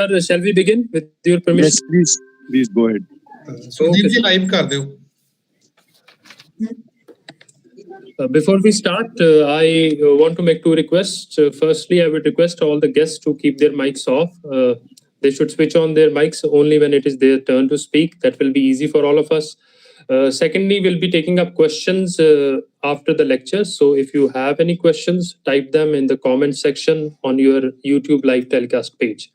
Shall we begin with your permission? Yes, please go ahead. Sudeep ji live कर दो. Before we start, I want to make two requests. Firstly, I would request all the guests to keep their mics off. They should switch on their mics only when it is their turn to speak. That will be easy for all of us. Secondly, we'll be taking up questions after the lecture. So if you have any questions, type them in the comment section on your YouTube live telecast page.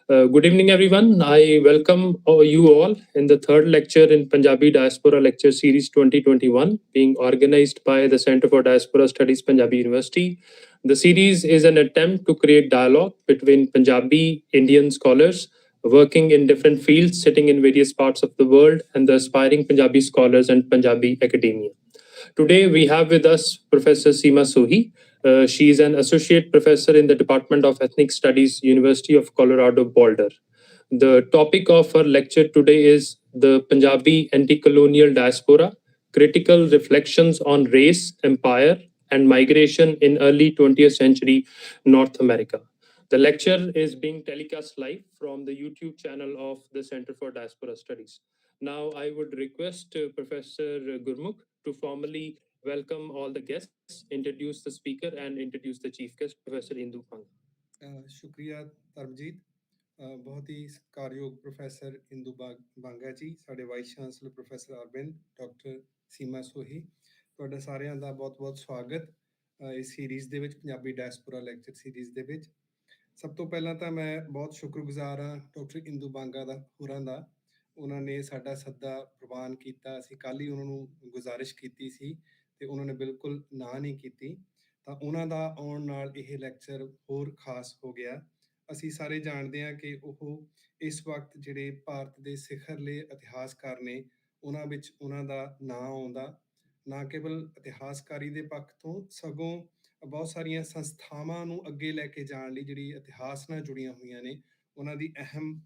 Good evening, everyone. I welcome you all in the third lecture in Punjabi Diaspora Lecture Series 2021, being organized by the Center for Diaspora Studies, Punjabi University. The series is an attempt to create dialogue between Punjabi Indian scholars working in different fields, sitting in various parts of the world, and the aspiring Punjabi scholars and Punjabi academia. Today, we have with us Professor Seema Sohi. She is an associate professor in the Department of Ethnic Studies, University of Colorado Boulder. The topic of her lecture today is the Punjabi Anticolonial Diaspora, Critical Reflections on Race, Empire, and Migration in Early 20th Century North America. The lecture is being telecast live from the YouTube channel of the Center for Diaspora Studies. Now, I would request Professor Gurmukh to formally welcome all the guests, introduce the speaker, and introduce the chief guest, Professor Indu Banga. शुक्रिया तरमजीत. बहुत ही सत्कारयोग professor Indu Banga ji, ਸਾਡੇ vice chancellor professor Arvind, doctor Seema Sohi, ਤੁਹਾਡਾ ਸਾਰਿਆਂ ਦਾ ਬਹੁਤ-ਬਹੁਤ ਸਵਾਗਤ ਇਸ series ਦੇ ਵਿੱਚ, ਪੰਜਾਬੀ ਡਾਇਸਪੋਰਾ ਲੈਕਚਰ ਸੀਰੀਜ਼ ਦੇ ਵਿੱਚ। ਸਭ ਤੋਂ ਪਹਿਲਾਂ ਤਾਂ ਮੈਂ ਬਹੁਤ ਸ਼ੁਕਰਗੁਜ਼ਾਰ ਹਾਂ ਡਾਕਟਰ ਇੰਦੂ ਬਾਂਗਾ ਦਾ ਹੋਰਾਂ ਦਾ। ਉਹਨਾਂ ਨੇ ਸਾਡਾ ਸੱਦਾ ਪ੍ਰਵਾਨ ਕੀਤਾ। ਅਸੀਂ ਕੱਲ੍ਹ ਹੀ ਉਹਨਾਂ ਨੂੰ ਗੁਜ਼ਾਰਿਸ਼ ਕੀਤੀ ਸੀ ਤੇ ਉਹਨਾਂ ਨੇ ਬਿਲਕੁਲ ਨਾ ਨਹੀਂ ਕੀਤੀ, ਤਾਂ ਉਹਨਾਂ ਦਾ ਆਉਣ ਨਾਲ ਇਹ ਲੈਕਚਰ ਹੋਰ ਖਾਸ ਹੋ ਗਿਆ। ਅਸੀਂ ਸਾਰੇ ਜਾਣਦੇ ਹਾਂ ਕਿ ਉਹ ਇਸ ਵਕਤ ਜਿਹੜੇ ਭਾਰਤ ਦੇ ਸਿਖਰਲੇ ਇਤਿਹਾਸਕਾਰ ਨੇ, ਉਹਨਾਂ ਵਿੱਚ ਉਹਨਾਂ ਦਾ ਨਾਂ ਆਉਂਦਾ, ਨਾ ਕੇਵਲ ਇਤਿਹਾਸਕਾਰੀ ਦੇ ਪੱਖ ਤੋਂ, ਸਗੋਂ ਬਹੁਤ ਸਾਰੀਆਂ ਸੰਸਥਾਵਾਂ ਨੂੰ ਅੱਗੇ ਲੈ ਕੇ ਜਾਣ ਲਈ ਜਿਹੜੀ ਇਤਿਹਾਸ ਨਾਲ ਜੁੜੀਆਂ ਹੋਈਆਂ ਨੇ, ਉਹਨਾਂ ਦੀ ਅਹਿਮ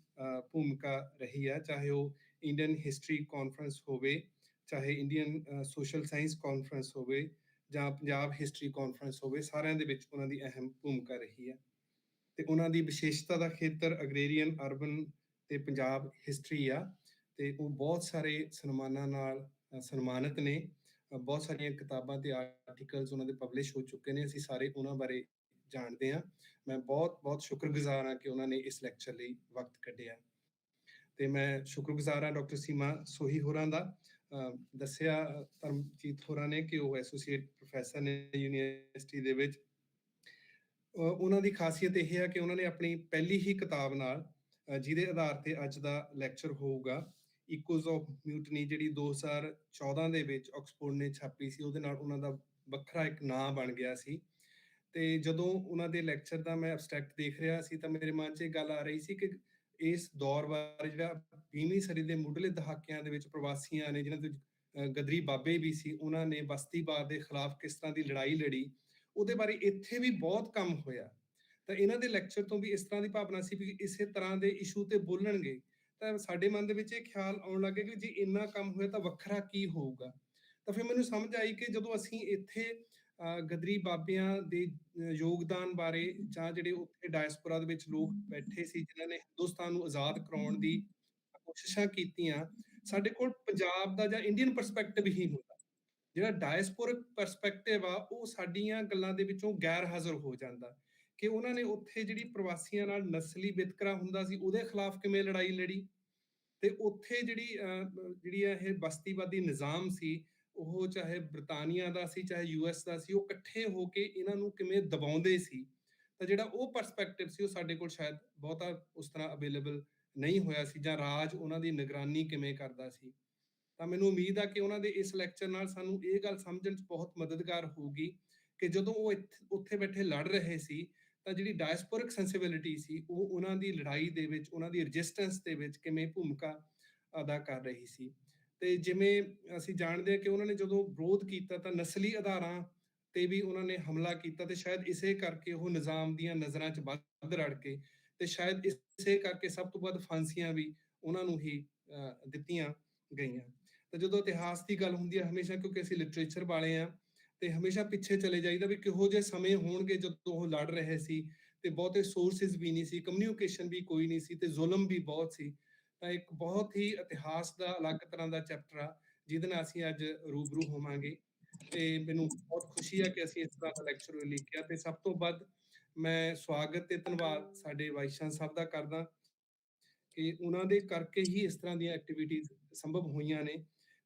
ਭੂਮਿਕਾ ਰਹੀ ਹੈ। ਚਾਹੇ ਉਹ ਇੰਡੀਅਨ ਹਿਸਟਰੀ ਕਾਨਫਰੰਸ ਹੋਵੇ, ਚਾਹੇ ਇੰਡੀਅਨ ਸੋਸ਼ਲ ਸਾਇੰਸ ਕਾਨਫਰੰਸ ਹੋਵੇ, ਜਾਂ ਪੰਜਾਬ ਹਿਸਟਰੀ ਕਾਨਫਰੰਸ ਹੋਵੇ, ਸਾਰਿਆਂ ਦੇ ਵਿੱਚ ਉਹਨਾਂ ਦੀ ਅਹਿਮ ਭੂਮਿਕਾ ਰਹੀ ਹੈ। ਤੇ ਉਹਨਾਂ ਦੀ ਵਿਸ਼ੇਸ਼ਤਾ ਦਾ ਖੇਤਰ ਅਗਰੇਰੀਅਨ, ਅਰਬਨ ਤੇ ਪੰਜਾਬ ਹਿਸਟਰੀ ਆ, ਤੇ ਉਹ ਬਹੁਤ ਸਾਰੇ ਸਨਮਾਨਾਂ ਨਾਲ ਸਨਮਾਨਿਤ ਨੇ। ਬਹੁਤ ਸਾਰੀਆਂ ਕਿਤਾਬਾਂ ਤੇ ਆਰਟੀਕਲਸ ਉਹਨਾਂ ਦੇ ਪਬਲਿਸ਼ ਹੋ ਚੁੱਕੇ ਨੇ। ਅਸੀਂ ਸਾਰੇ ਉਹਨਾਂ ਬਾਰੇ ਜਾਣਦੇ ਹਾਂ। ਮੈਂ ਬਹੁਤ ਸ਼ੁਕਰਗੁਜ਼ਾਰ ਹਾਂ ਕਿ ਉਹਨਾਂ ਨੇ ਇਸ ਲੈਕਚਰ ਲਈ ਵਕਤ ਕੱਢਿਆ। ਤੇ ਮੈਂ ਸ਼ੁਕਰਗੁਜ਼ਾਰ ਹਾਂ ਡਾਕਟਰ ਸੀਮਾ ਸੋਹੀ ਹੋਰਾਂ ਦਾ। ਦੱਸਿਆ ਧਰਮਜੀਤ ਹੋਰਾਂ ਨੇ ਕਿ ਉਹ ਐਸੋਸੀਏਟ ਪ੍ਰੋਫੈਸਰ ਨੇ ਯੂਨੀਵਰਸਿਟੀ ਦੇ ਵਿੱਚ। ਉਹਨਾਂ ਦੀ ਖਾਸੀਅਤ ਇਹ ਹੈ ਕਿ ਉਹਨਾਂ ਨੇ ਆਪਣੀ ਪਹਿਲੀ ਹੀ ਕਿਤਾਬ ਨਾਲ, ਜਿਹਦੇ ਆਧਾਰ ਤੇ ਅੱਜ ਦਾ ਲੈਕਚਰ ਹੋਊਗਾ, ਇਕੋਜ਼ ਆਫ ਮਿਊਟਨੀ, ਜਿਹੜੀ 2014 ਦੇ ਵਿੱਚ ਆਕਸਫੋਰਡ ਨੇ ਛਾਪੀ ਸੀ, ਉਹਦੇ ਨਾਲ ਉਹਨਾਂ ਦਾ ਵੱਖਰਾ ਇੱਕ ਨਾਂ ਬਣ ਗਿਆ ਸੀ। ਤੇ ਜਦੋਂ ਉਹਨਾਂ ਦੇ ਲੈਕਚਰ ਦਾ ਮੈਂ ਐਬਸਟ੍ਰੈਕਟ ਦੇਖ ਰਿਹਾ ਸੀ ਤਾਂ ਮੇਰੇ ਮਨ 'ਚ ਇਹ ਗੱਲ ਆ ਰਹੀ ਸੀ ਕਿ ਇਸ ਦੌਰ ਬਾਰੇ, ਜਿਹੜਾ 20ਵੀਂ ਸਦੀ ਦੇ ਮੁੱਢਲੇ ਦਹਾਕਿਆਂ ਦੇ ਵਿੱਚ ਪ੍ਰਵਾਸੀਆਂ ਨੇ, ਜਿਹਨਾਂ ਦੇ ਗਦਰੀ ਬਾਬੇ ਵੀ ਸੀ, ਉਹਨਾਂ ਨੇ ਬਸਤੀਵਾਦ ਦੇ ਖਿਲਾਫ ਕਿਸ ਤਰ੍ਹਾਂ ਦੀ ਲੜਾਈ ਲੜੀ, ਉਹਦੇ ਬਾਰੇ ਇੱਥੇ ਵੀ ਬਹੁਤ ਕੰਮ ਹੋਇਆ। ਤਾਂ ਇਹਨਾਂ ਦੇ ਲੈਕਚਰ ਤੋਂ ਵੀ ਇਸ ਤਰ੍ਹਾਂ ਦੀ ਭਾਵਨਾ ਸੀ ਵੀ ਇਸੇ ਤਰ੍ਹਾਂ ਦੇ ਇਸ਼ੂ ਤੇ ਬੋਲਣਗੇ। ਤਾਂ ਸਾਡੇ ਮਨ ਦੇ ਵਿੱਚ ਇਹ ਖਿਆਲ ਆਉਣ ਲੱਗੇ ਕਿ ਜੇ ਇੰਨਾ ਕੰਮ ਹੋਇਆ ਤਾਂ ਵੱਖਰਾ ਕੀ ਹੋਊਗਾ। ਤਾਂ ਫਿਰ ਮੈਨੂੰ ਸਮਝ ਆਈ ਕਿ ਜਦੋਂ ਅਸੀਂ ਇੱਥੇ ਗਦਰੀ ਬਾਬਿਆਂ ਦੇ ਯੋਗਦਾਨ ਬਾਰੇ, ਜਾਂ ਜਿਹੜੇ ਉੱਥੇ ਡਾਇਸਪੋਰਾ ਦੇ ਵਿੱਚ ਲੋਕ ਬੈਠੇ ਸੀ ਜਿਨ੍ਹਾਂ ਨੇ ਹਿੰਦੁਸਤਾਨ ਨੂੰ ਆਜ਼ਾਦ ਕਰਾਉਣ ਦੀ ਕੋਸ਼ਿਸ਼ਾਂ ਕੀਤੀਆਂ, ਸਾਡੇ ਕੋਲ ਪੰਜਾਬ ਦਾ ਜਾਂ ਇੰਡੀਅਨ ਪਰਸਪੈਕਟਿਵ ਹੀ ਹੁੰਦਾ। ਜਿਹੜਾ ਡਾਇਸਪੋਰਿਕ ਪਰਸਪੈਕਟਿਵ ਆ, ਉਹ ਸਾਡੀਆਂ ਗੱਲਾਂ ਦੇ ਵਿੱਚੋਂ ਗੈਰ ਹਾਜ਼ਰ ਹੋ ਜਾਂਦਾ ਕਿ ਉਹਨਾਂ ਨੇ ਉੱਥੇ ਜਿਹੜੀ ਪ੍ਰਵਾਸੀਆਂ ਨਾਲ ਨਸਲੀ ਵਿਤਕਰਾ ਹੁੰਦਾ ਸੀ, ਉਹਦੇ ਖਿਲਾਫ ਕਿਵੇਂ ਲੜਾਈ ਲੜੀ, ਤੇ ਉੱਥੇ ਜਿਹੜੀ ਇਹ ਬਸਤੀਵਾਦੀ ਨਿਜ਼ਾਮ ਸੀ, ਉਹ ਚਾਹੇ ਬ੍ਰਿਟਾਨੀਆ ਦਾ ਸੀ, ਚਾਹੇ US ਦਾ ਸੀ, ਉਹ ਇਕੱਠੇ ਹੋ ਕੇ ਇਹਨਾਂ ਨੂੰ ਕਿਵੇਂ ਦਬਾਉਂਦੇ ਸੀ। ਤਾਂ ਜਿਹੜਾ ਉਹ ਪਰਸਪੈਕਟਿਵ ਸੀ, ਉਹ ਸਾਡੇ ਕੋਲ ਸ਼ਾਇਦ ਬਹੁਤਾ ਉਸ ਤਰ੍ਹਾਂ ਅਵੇਲੇਬਲ ਨਹੀਂ ਹੋਇਆ ਸੀ, ਜਾਂ ਰਾਜ ਉਹਨਾਂ ਦੀ ਨਿਗਰਾਨੀ ਕਿਵੇਂ ਕਰਦਾ ਸੀ। ਤਾਂ ਮੈਨੂੰ ਉਮੀਦ ਆ ਕਿ ਉਹਨਾਂ ਦੇ ਇਸ ਲੈਕਚਰ ਨਾਲ ਸਾਨੂੰ ਇਹ ਗੱਲ ਸਮਝਣ 'ਚ ਬਹੁਤ ਮਦਦਗਾਰ ਹੋਊਗੀ ਕਿ ਜਦੋਂ ਉਹ ਉੱਥੇ ਬੈਠੇ ਲੜ ਰਹੇ ਸੀ, ਤਾਂ ਜਿਹੜੀ ਡਾਇਸਪੋਰਿਕ ਸੈਂਸਿਬਿਲਿਟੀ ਸੀ, ਉਹ ਉਹਨਾਂ ਦੀ ਲੜਾਈ ਦੇ ਵਿੱਚ, ਉਹਨਾਂ ਦੀ ਰੈਜ਼ਿਸਟੈਂਸ ਦੇ ਵਿੱਚ ਕਿਵੇਂ ਭੂਮਿਕਾ ਅਦਾ ਕਰ ਰਹੀ ਸੀ। ਤੇ ਜਿਵੇਂ ਅਸੀਂ ਜਾਣਦੇ ਹਾਂ ਕਿ ਉਹਨਾਂ ਨੇ ਜਦੋਂ ਵਿਰੋਧ ਕੀਤਾ ਤਾਂ ਨਸਲੀ ਆਧਾਰਾਂ ਤੇ ਵੀ ਉਹਨਾਂ ਨੇ ਹਮਲਾ ਕੀਤਾ, ਤੇ ਸ਼ਾਇਦ ਇਸੇ ਕਰਕੇ ਉਹ ਨਿਜ਼ਾਮ ਦੀਆਂ ਨਜ਼ਰਾਂ 'ਚ ਵੱਧ ਰੜ ਕੇ, ਤੇ ਸ਼ਾਇਦ ਇਸੇ ਕਰਕੇ ਸਭ ਤੋਂ ਵੱਧ ਫਾਂਸੀਆਂ ਵੀ ਉਹਨਾਂ ਨੂੰ ਹੀ ਦਿੱਤੀਆਂ ਗਈਆਂ। ਤਾਂ ਜਦੋਂ ਇਤਿਹਾਸ ਦੀ ਗੱਲ ਹੁੰਦੀ ਹੈ ਹਮੇਸ਼ਾ, ਕਿਉਂਕਿ ਅਸੀਂ ਲਿਟਰੇਚਰ ਵਾਲੇ ਹਾਂ, ਤੇ ਹਮੇਸ਼ਾ ਪਿੱਛੇ ਚਲੇ ਜਾਈਦਾ ਵੀ ਕਿਹੋ ਜਿਹੇ ਸਮੇਂ ਹੋਣਗੇ ਜਦੋਂ ਉਹ ਲੜ ਰਹੇ ਸੀ, ਤੇ ਬਹੁਤੇ ਸੋਰਸਿਸ ਵੀ ਨਹੀਂ ਸੀ, ਕਮਿਊਨੀਕੇਸ਼ਨ ਵੀ ਕੋਈ ਨਹੀਂ ਸੀ, ਤੇ ਜ਼ੁਲਮ ਵੀ ਬਹੁਤ ਸੀ। ਤਾਂ ਇੱਕ ਬਹੁਤ ਹੀ ਇਤਿਹਾਸ ਦਾ ਅਲੱਗ ਤਰ੍ਹਾਂ ਦਾ ਚੈਪਟਰ ਆ ਜਿਹਦੇ ਨਾਲ ਅਸੀਂ ਅੱਜ ਰੂਬਰੂ ਹੋਵਾਂਗੇ। ਤੇ ਮੈਨੂੰ ਬਹੁਤ ਖੁਸ਼ੀ ਹੈ ਕਿ ਅਸੀਂ ਇਸ ਤਰ੍ਹਾਂ ਦਾ ਲੈਕਚਰ ਲਿਖਿਆ। ਤੇ ਸਭ ਤੋਂ ਵੱਧ ਮੈਂ ਸਵਾਗਤ ਤੇ ਧੰਨਵਾਦ ਸਾਡੇ ਵਾਈਸ ਚਾਂਸਲਰ ਸਾਹਿਬ ਦਾ ਕਰਦਾ ਕਿ ਉਹਨਾਂ ਦੇ ਕਰਕੇ ਹੀ ਇਸ ਤਰ੍ਹਾਂ ਦੀਆਂ ਐਕਟੀਵਿਟੀਜ਼ ਸੰਭਵ ਹੋਈਆਂ ਨੇ,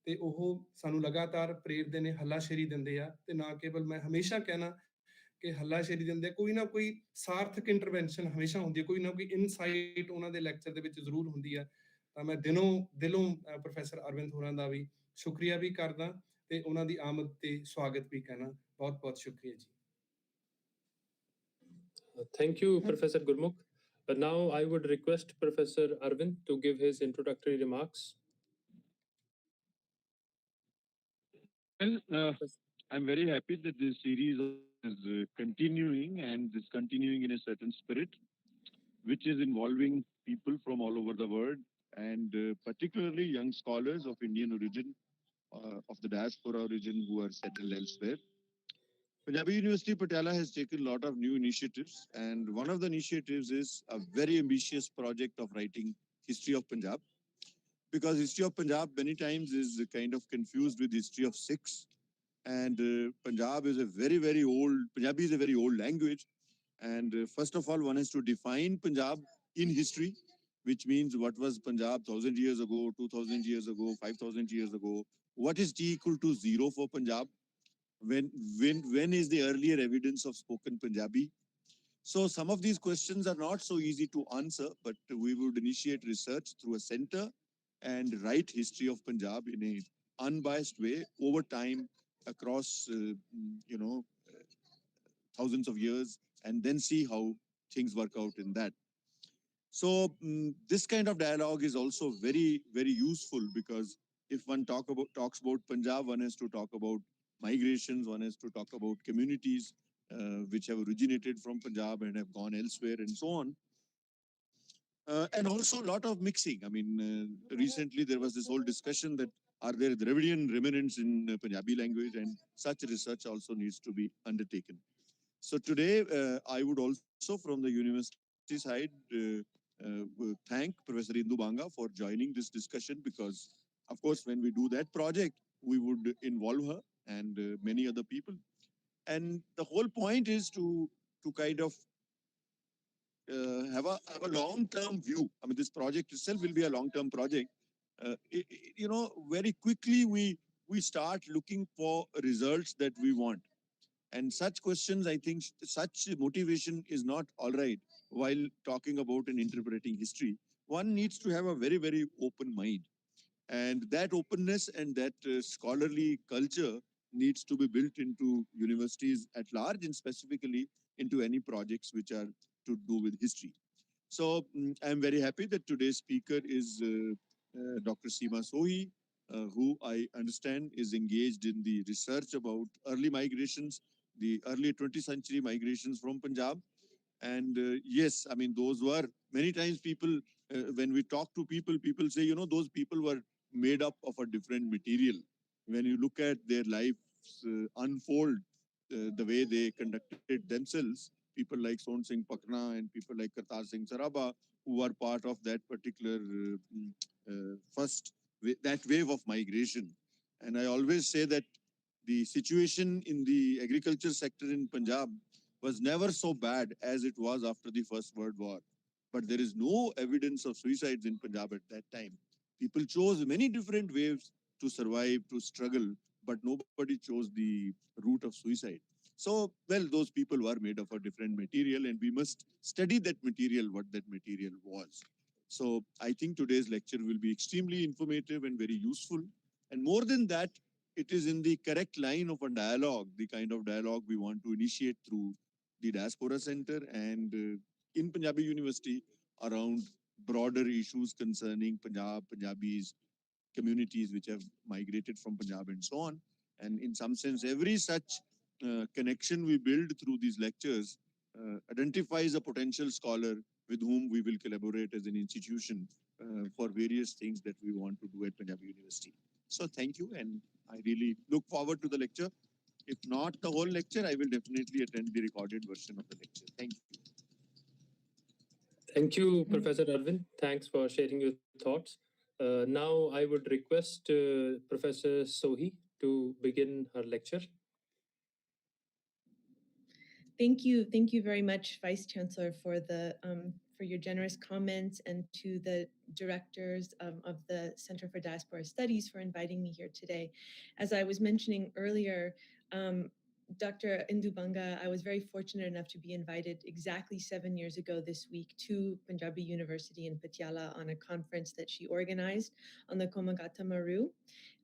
ਤੇ ਉਹ ਸਾਨੂੰ ਲਗਾਤਾਰ ਪ੍ਰੇਰਦੇ ਨੇ, ਹੱਲਾਸ਼ੇਰੀ ਦਿੰਦੇ ਆ। ਤੇ ਨਾ ਕੇਵਲ ਮੈਂ ਹਮੇਸ਼ਾ ਕਹਿਣਾ ਕਿ ਹੱਲਾਸ਼ੇਰੀ ਦਿੰਦੇ, ਕੋਈ ਨਾ ਕੋਈ ਸਾਰਥਕ ਇੰਟਰਵੈਂਸ਼ਨ ਹਮੇਸ਼ਾ ਹੁੰਦੀ ਹੈ, ਕੋਈ ਨਾ ਕੋਈ ਇਨਸਾਈਟ ਉਹਨਾਂ ਦੇ ਲੈਕਚਰ ਦੇ ਵਿੱਚ ਜ਼ਰੂਰ ਹੁੰਦੀ ਹੈ। ਤਾਂ ਮੈਂ ਦਿਲੋਂ ਪ੍ਰੋਫੈਸਰ ਅਰਵਿੰਦ ਹੋਰਾਂ ਦਾ ਵੀ ਸ਼ੁਕਰੀਆ ਵੀ ਕਰਦਾ ਤੇ ਉਹਨਾਂ ਦੀ ਆਮਦ ਤੇ ਸਵਾਗਤ ਵੀ ਕਹਿਣਾ। ਬਹੁਤ ਬਹੁਤ ਸ਼ੁਕਰੀਆ ਜੀ। Thank you, Professor Gurmukh. Now I would request Professor Arvind to give his introductory remarks. Well, I'm very happy that this series is continuing, and is continuing in a certain spirit, which is involving people from all over the world, and particularly young scholars of Indian origin, of the diaspora origin, who are settled elsewhere. Punjabi University Patiala has taken a lot of new initiatives, and one of the initiatives is a very ambitious project of writing history of Punjab, because history of Punjab many times is kind of confused with history of Sikhs, and Punjab is a very old, Punjabi is a very old language, and first of all one has to define Punjab in history, which means what was Punjab 1000 years ago, 2000 years ago, 5000 years ago, what is T equal to 0 for Punjab, when is the earlier evidence of spoken Punjabi. So some of these questions are not so easy to answer, but we would initiate research through a center and write history of Punjab in a unbiased way over time across thousands of years, and then see how things work out in that. So this kind of dialogue is also very useful, because if one talks about Punjab, one has to talk about migrations, one has to talk about communities which have originated from Punjab and have gone elsewhere, and so on. And also a lot of mixing. I mean, recently there was this whole discussion that are there Dravidian remnants in Punjabi language, and such research also needs to be undertaken. So today, I would also, from the university side, thank Professor Indu Banga for joining this discussion, because, of course, when we do that project, we would involve her and many other people. And the whole point is to kind of have a long-term view. I mean, this project itself will be a long-term project. Very quickly we start looking for results that we want. And such questions, I think, such motivation is not all right while talking about and interpreting history. One needs to have a very open mind. And that openness and that scholarly culture needs to be built into universities at large, and specifically into any projects which are to do with history. So I'm very happy that today's speaker is Dr. Seema Sohi, who I understand is engaged in the research about early migrations, the early 20th century migrations from Punjab. And yes, I mean, those were many times people, when we talk to people, people say, those people were made up of a different material. When you look at their lives unfold, the way they conducted themselves, people like Son Singh Pakna and people like Kartar Singh Saraba, who were part of that particular that wave of migration. And I always say that the situation in the agriculture sector in Punjab was never so bad as it was after the First World War. But there is no evidence of suicides in Punjab at that time. People chose many different ways to survive, to struggle, but nobody chose the route of suicide. So, well, those people were made of a different material, and we must study that material, what that material was. So I think today's lecture will be extremely informative and very useful. And more than that, it is in the correct line of a dialogue, the kind of dialogue we want to initiate through the Diaspora Center and in Punjabi University around broader issues concerning Punjab, Punjabis, communities which have migrated from Punjab and so on. And in some sense, every such connection we build through these lectures identifies a potential scholar with whom we will collaborate as an institution for various things that we want to do at Punjabi University. So thank you, and I really look forward to the lecture. If not the whole lecture, I will definitely attend the recorded version of the lecture. Thank you. Thank you, Professor Arvind. Thanks for sharing your thoughts. Now I would request Professor Sohi to begin her lecture. Thank you very much, Vice Chancellor, for your generous comments, and to the directors of the Center for Diaspora Studies for inviting me here today. As I was mentioning earlier, Dr. Indubanga, I was very fortunate enough to be invited exactly 7 years ago this week to Punjabi University in Patiala on a conference that she organized on the Komagata Maru.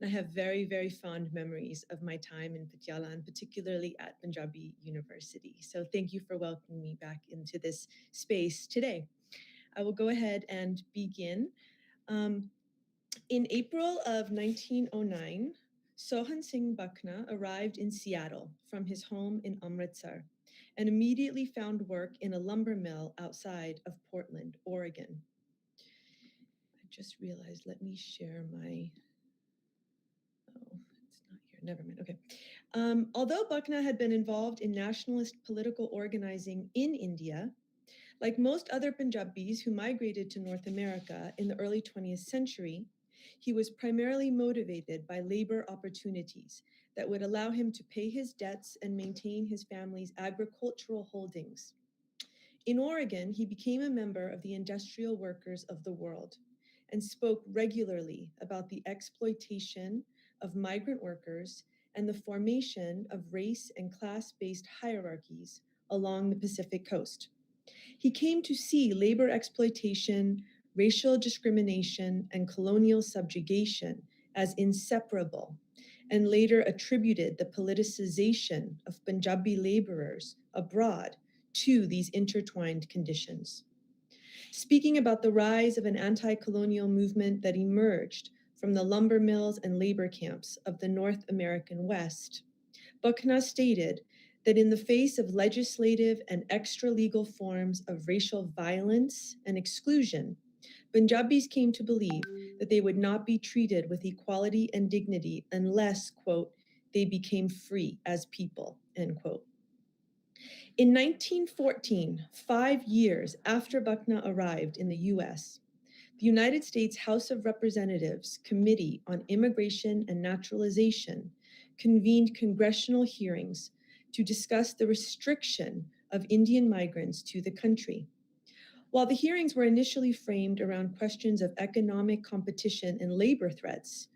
And I have very, very fond memories of my time in Patiala, and particularly at Punjabi University. So thank you for welcoming me back into this space today. I will go ahead and begin. In April of 1909, Sohan Singh Bucknor arrived in Seattle from his home in Amritsar and immediately found work in a lumber mill outside of Portland, Oregon. I just realized, let me share my, oh, it's not here, never mind, okay. Although Bucknor had been involved in nationalist political organizing in India, like most other Punjabis who migrated to North America in the early 20th century, he was primarily motivated by labor opportunities that would allow him to pay his debts and maintain his family's agricultural holdings. In Oregon, he became a member of the Industrial Workers of the World and spoke regularly about the exploitation of migrant workers and the formation of race and class-based hierarchies along the Pacific Coast. He came to see labor exploitation, racial discrimination, and colonial subjugation as inseparable, and later attributed the politicization of Punjabi laborers abroad to these intertwined conditions. Speaking about the rise of an anti-colonial movement that emerged from the lumber mills and labor camps of the North American West, Bucknor stated that in the face of legislative and extra-legal forms of racial violence and exclusion, Punjabis came to believe that they would not be treated with equality and dignity unless, quote, they became free as people, end quote. In 1914, 5 years after Bucknor arrived in the U.S., the United States House of Representatives Committee on Immigration and Naturalization convened congressional hearings to discuss the restriction of Indian migrants to the country. While the hearings were initially framed around questions of economic competition and labor threats,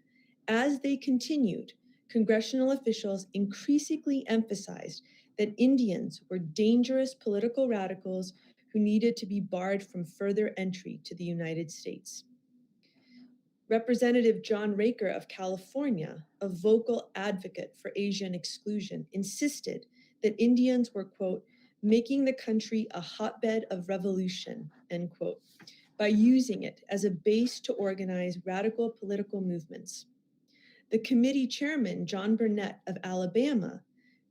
as they continued, congressional officials increasingly emphasized that Indians were dangerous political radicals who needed to be barred from further entry to the United States. Representative John Raker of California, a vocal advocate for Asian exclusion, insisted that Indians were, quote, making the country a hotbed of revolution, end quote, by using it as a base to organize radical political movements. The committee chairman, John Burnett of Alabama,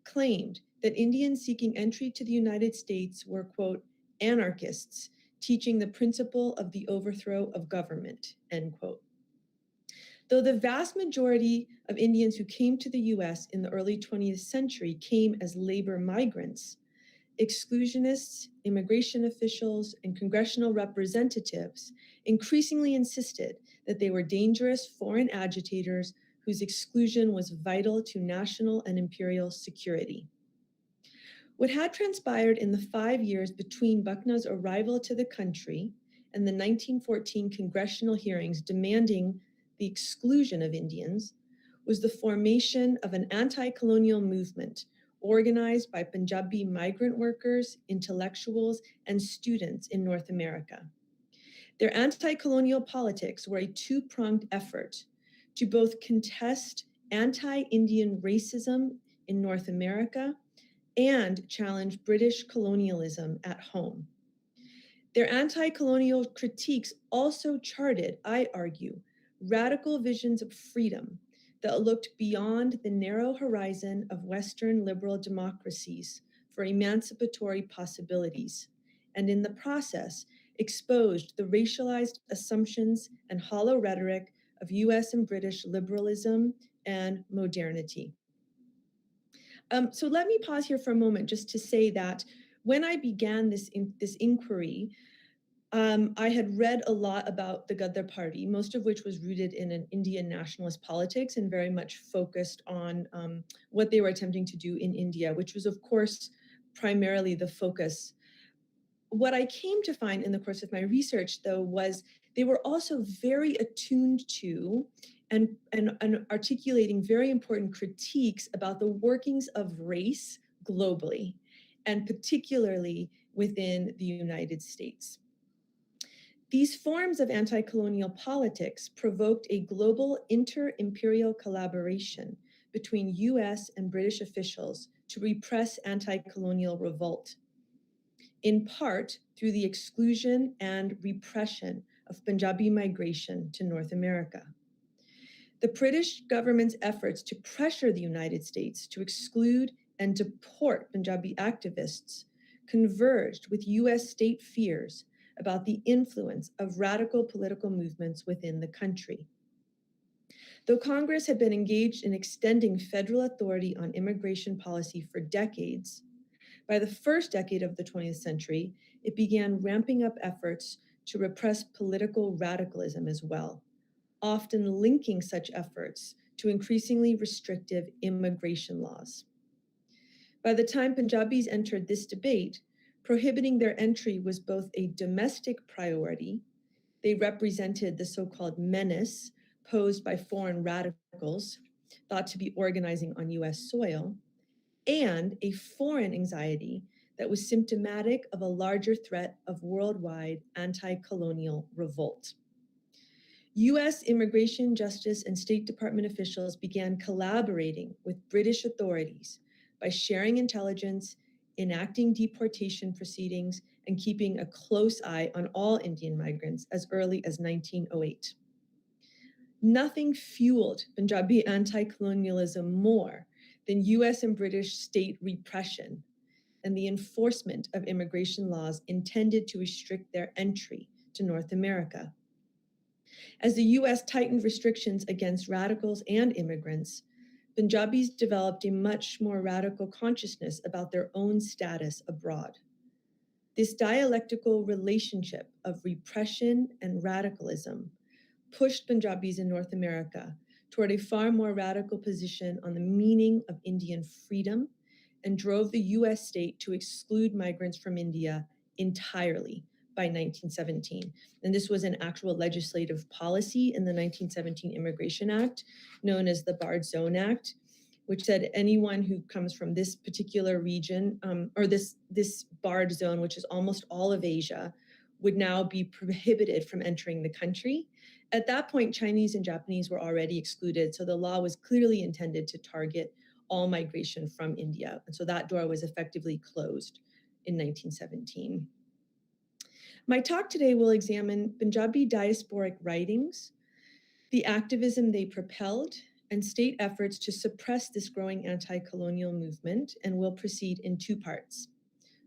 claimed that Indians seeking entry to the United States were, quote, anarchists teaching the principle of the overthrow of government, end quote. Though the vast majority of Indians who came to the U.S. in the early 20th century came as labor migrants, exclusionists, immigration officials, and congressional representatives increasingly insisted that they were dangerous foreign agitators whose exclusion was vital to national and imperial security. What had transpired in the 5 years between Bucknor's arrival to the country and the 1914 congressional hearings demanding the exclusion of Indians was the formation of an anti-colonial movement organized by Punjabi migrant workers, intellectuals, and students in North America. Their anti-colonial politics were a two-pronged effort to both contest anti-Indian racism in North America and challenge British colonialism at home. Their anti-colonial critiques also charted, I argue, radical visions of freedom that looked beyond the narrow horizon of Western liberal democracies for emancipatory possibilities, and in the process exposed the racialized assumptions and hollow rhetoric of US and British liberalism and modernity. So let me pause here for a moment just to say that when I began this inquiry, I had read a lot about the Gadar Party, most of which was rooted in an Indian nationalist politics and very much focused on what they were attempting to do in India, which was, of course, primarily the focus. What I came to find in the course of my research, though, was they were also very attuned to and articulating very important critiques about the workings of race globally, and particularly within the United States. These forms of anti-colonial politics provoked a global inter-imperial collaboration between US and British officials to repress anti-colonial revolt, in part through the exclusion and repression of Punjabi migration to North America. The British government's efforts to pressure the United States to exclude and deport Punjabi activists converged with US state fears about the influence of radical political movements within the country. Though Congress had been engaged in extending federal authority on immigration policy for decades, by the first decade of the 20th century, it began ramping up efforts to repress political radicalism as well, often linking such efforts to increasingly restrictive immigration laws. By the time Punjabis entered this debate, prohibiting their entry was both a domestic priority. They represented the so-called menace posed by foreign radicals thought to be organizing on US soil, and a foreign anxiety that was symptomatic of a larger threat of worldwide anti-colonial revolt. US immigration, justice, and State Department officials began collaborating with British authorities by sharing intelligence, enacting deportation proceedings, and keeping a close eye on all Indian migrants as early as 1908. Nothing fueled Punjabi anti-colonialism more than US and British state repression and the enforcement of immigration laws intended to restrict their entry to North America. As the US tightened restrictions against radicals and immigrants, Punjabis developed a much more radical consciousness about their own status abroad. This dialectical relationship of repression and radicalism pushed Punjabis in North America toward a far more radical position on the meaning of Indian freedom and drove the US state to exclude migrants from India entirely by 1917. And this was an actual legislative policy in the 1917 Immigration Act, known as the Barred Zone Act, which said anyone who comes from this particular region, or this barred zone, which is almost all of Asia, would now be prohibited from entering the country. At that point, Chinese and Japanese were already excluded, so the law was clearly intended to target all migration from India. And so that door was effectively closed in 1917. My talk today will examine Punjabi diasporic writings, the activism they propelled, and state efforts to suppress this growing anti-colonial movement, and will proceed in two parts.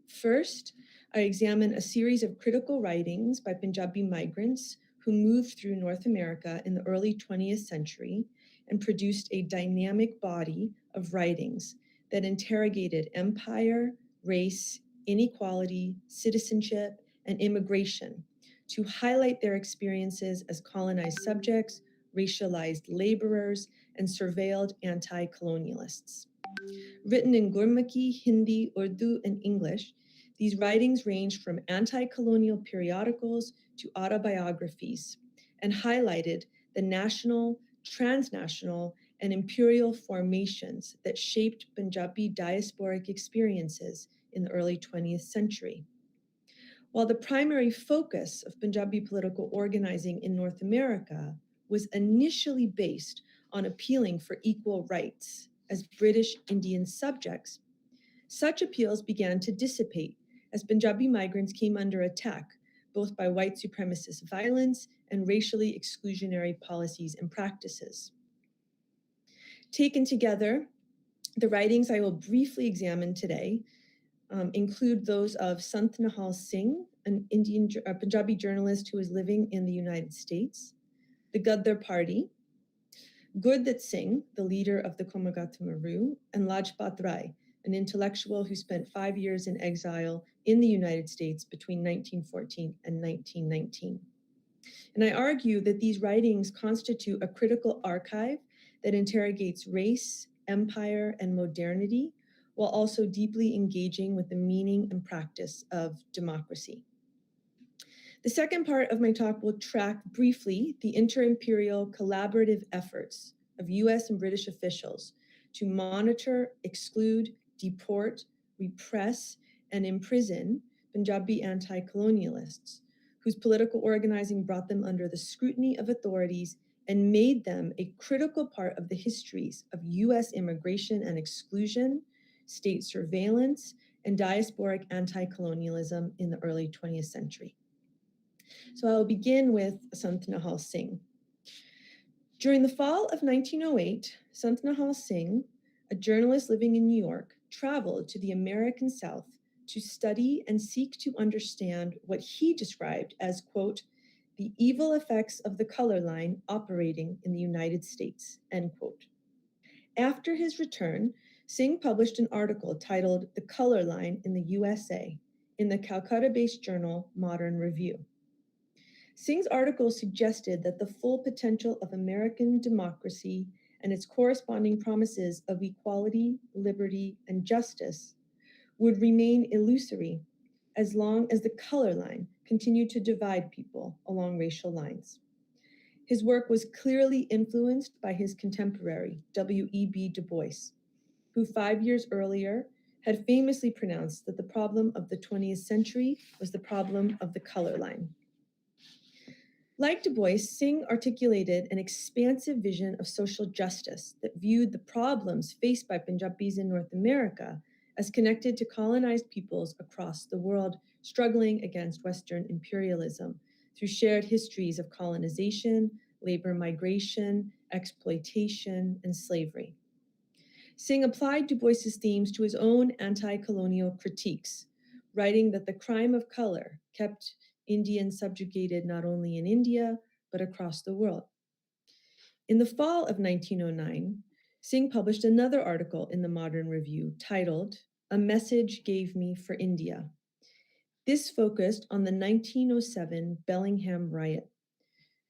First, I examine a series of critical writings by Punjabi migrants who moved through North America in the early 20th century and produced a dynamic body of writings that interrogated empire, race, inequality, citizenship, and immigration to highlight their experiences as colonized subjects, racialized laborers, and surveilled anti-colonialists. Written in Gurmukhi, Hindi, Urdu, and English, these writings ranged from anti-colonial periodicals to autobiographies and highlighted the national, transnational, and imperial formations that shaped Punjabi diasporic experiences in the early 20th century. While the primary focus of Punjabi political organizing in North America was initially based on appealing for equal rights as British Indian subjects, such appeals began to dissipate as Punjabi migrants came under attack both by white supremacist violence and racially exclusionary policies and practices. Taken together, the writings I will briefly examine today include those of Sant Nihal Singh, an Punjabi journalist who is living in the United States, the Gadar Party, Gurdat Singh, the leader of the Komagata Maru, and Lajpat Rai, an intellectual who spent 5 years in exile in the United States between 1914 and 1919. And I argue that these writings constitute a critical archive that interrogates race, empire, and modernity, while also deeply engaging with the meaning and practice of democracy. The second part of my talk will track briefly the inter-imperial collaborative efforts of US and British officials to monitor, exclude, deport, repress, and imprison Punjabi anti-colonialists, whose political organizing brought them under the scrutiny of authorities and made them a critical part of the histories of US immigration and exclusion, state surveillance, and diasporic anti-colonialism in the early 20th century. So I'll begin with Sant Nihal Singh. During the fall of 1908, Sant Nihal Singh, a journalist living in New York, traveled to the American South to study and seek to understand what he described as, quote, the evil effects of the color line operating in the United States, end quote. After his return, Singh published an article titled The Color Line in the USA in the Calcutta-based journal Modern Review. Singh's article suggested that the full potential of American democracy and its corresponding promises of equality, liberty, and justice would remain illusory as long as the color line continued to divide people along racial lines. His work was clearly influenced by his contemporary, W.E.B. Du Bois, who 5 years earlier had famously pronounced that the problem of the 20th century was the problem of the color line. Like Du Bois, Singh articulated an expansive vision of social justice that viewed the problems faced by Punjabis in North America as connected to colonized peoples across the world struggling against Western imperialism through shared histories of colonization, labor migration, exploitation, and slavery. Singh applied Du Bois's themes to his own anti-colonial critiques, writing that the crime of color kept Indians subjugated not only in India, but across the world. In the fall of 1909, Singh published another article in the Modern Review titled, A Message Gave Me for India. This focused on the 1907 Bellingham riot,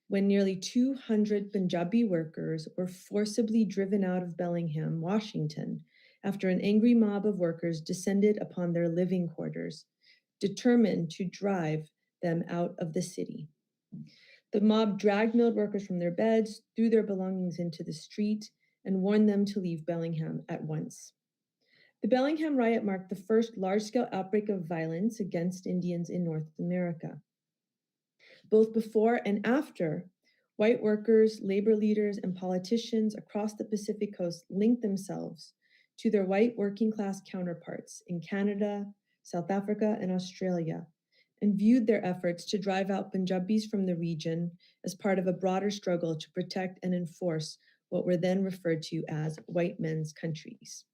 when nearly 200 Punjabi workers were forcibly driven out of Bellingham, Washington, after an angry mob of workers descended upon their living quarters, determined to drive them out of the city. The mob dragged milled workers from their beds, threw their belongings into the street, and warned them to leave Bellingham at once. The Bellingham riot marked the first large-scale outbreak of violence against Indians in North America. Both before and after, white workers, labor leaders, and politicians across the Pacific Coast linked themselves to their white working-class counterparts in Canada, South Africa, and Australia, and viewed their efforts to drive out Punjabis from the region as part of a broader struggle to protect and enforce what were then referred to as white men's countries.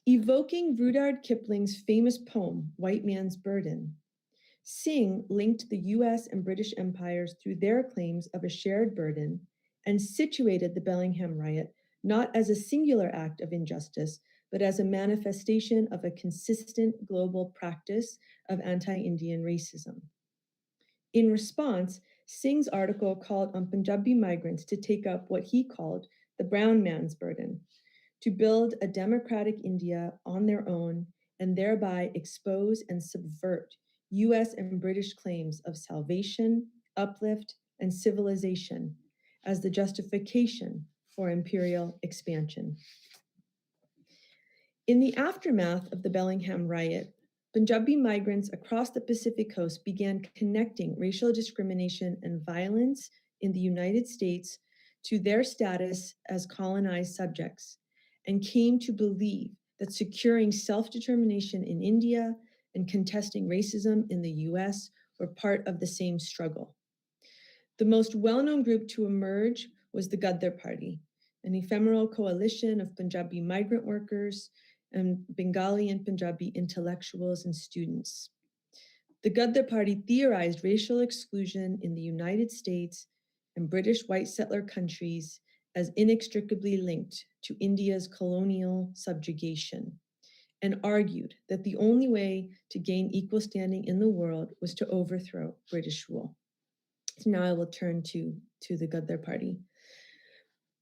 Evoking Rudyard Kipling's famous poem, White Man's Burden, Singh linked the US and British empires through their claims of a shared burden and situated the Bellingham riot not as a singular act of injustice, but as a manifestation of a consistent global practice of anti-Indian racism. In response, Singh's article called on Punjabi migrants to take up what he called the brown man's burden, to build a democratic India on their own and thereby expose and subvert US and British claims of salvation, uplift, and civilization as the justification for imperial expansion. In the aftermath of the Bellingham riot, Punjabi migrants across the Pacific Coast began connecting racial discrimination and violence in the United States to their status as colonized subjects, and came to believe that securing self-determination in India and contesting racism in the US were part of the same struggle. The most well-known group to emerge was the Gadar Party, an ephemeral coalition of Punjabi migrant workers and Bengali and Punjabi intellectuals and students. The Gadar Party theorized racial exclusion in the United States and British white settler countries as inextricably linked to India's colonial subjugation, and argued that the only way to gain equal standing in the world was to overthrow British rule. So now I will turn to the Gadar Party.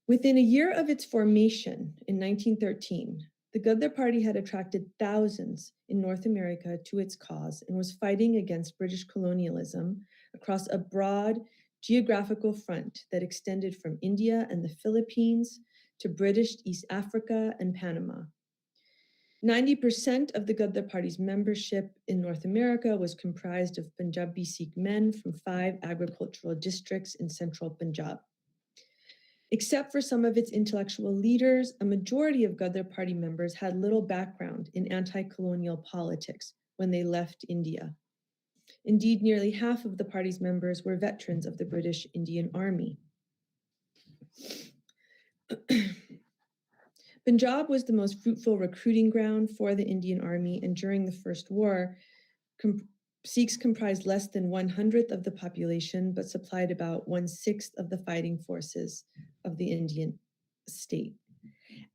Within a year of its formation in 1913, the Gadar Party had attracted thousands in North America to its cause and was fighting against British colonialism across a broad geographical front that extended from India and the Philippines to British East Africa and Panama. 90% of the Gadar Party's membership in North America was comprised of Punjabi Sikh men from 5 agricultural districts in central Punjab. Except for some of its intellectual leaders, a majority of Gadar Party members had little background in anti-colonial politics when they left India. Indeed, nearly half of the party's members were veterans of the British Indian Army. Punjab was the most fruitful recruiting ground for the Indian Army, and during the First War, Sikhs comprised less than 1/100th of the population, but supplied about 1/6 of the fighting forces of the Indian state.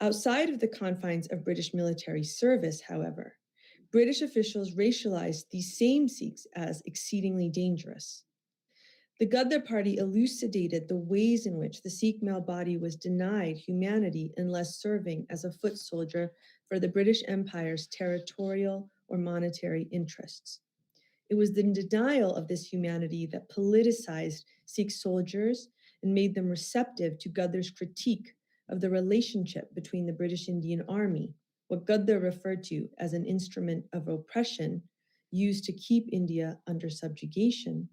Outside of the confines of British military service, however, British officials racialized these same Sikhs as exceedingly dangerous. The Gadar Party elucidated the ways in which the Sikh male body was denied humanity unless serving as a foot soldier for the British Empire's territorial or monetary interests. It was the denial of this humanity that politicized Sikh soldiers and made them receptive to Gadar's critique of the relationship between the British Indian Army, what Gadar referred to as an instrument of oppression used to keep India under subjugation,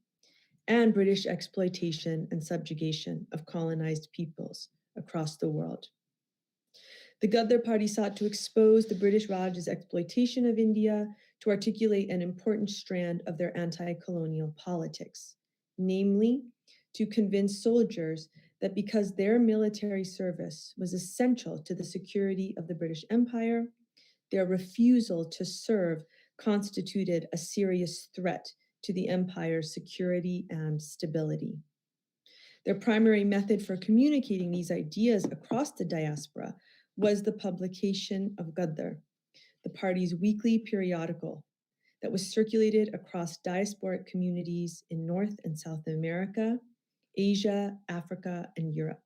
and British exploitation and subjugation of colonized peoples across the world. The Gadar Party sought to expose the British Raj's exploitation of India to articulate an important strand of their anti-colonial politics, namely, to convince soldiers that because their military service was essential to the security of the British Empire, their refusal to serve constituted a serious threat to the empire's security and stability. Their primary method for communicating these ideas across the diaspora was the publication of Gadar, the party's weekly periodical that was circulated across diasporic communities in North and South America, Asia, Africa, and Europe.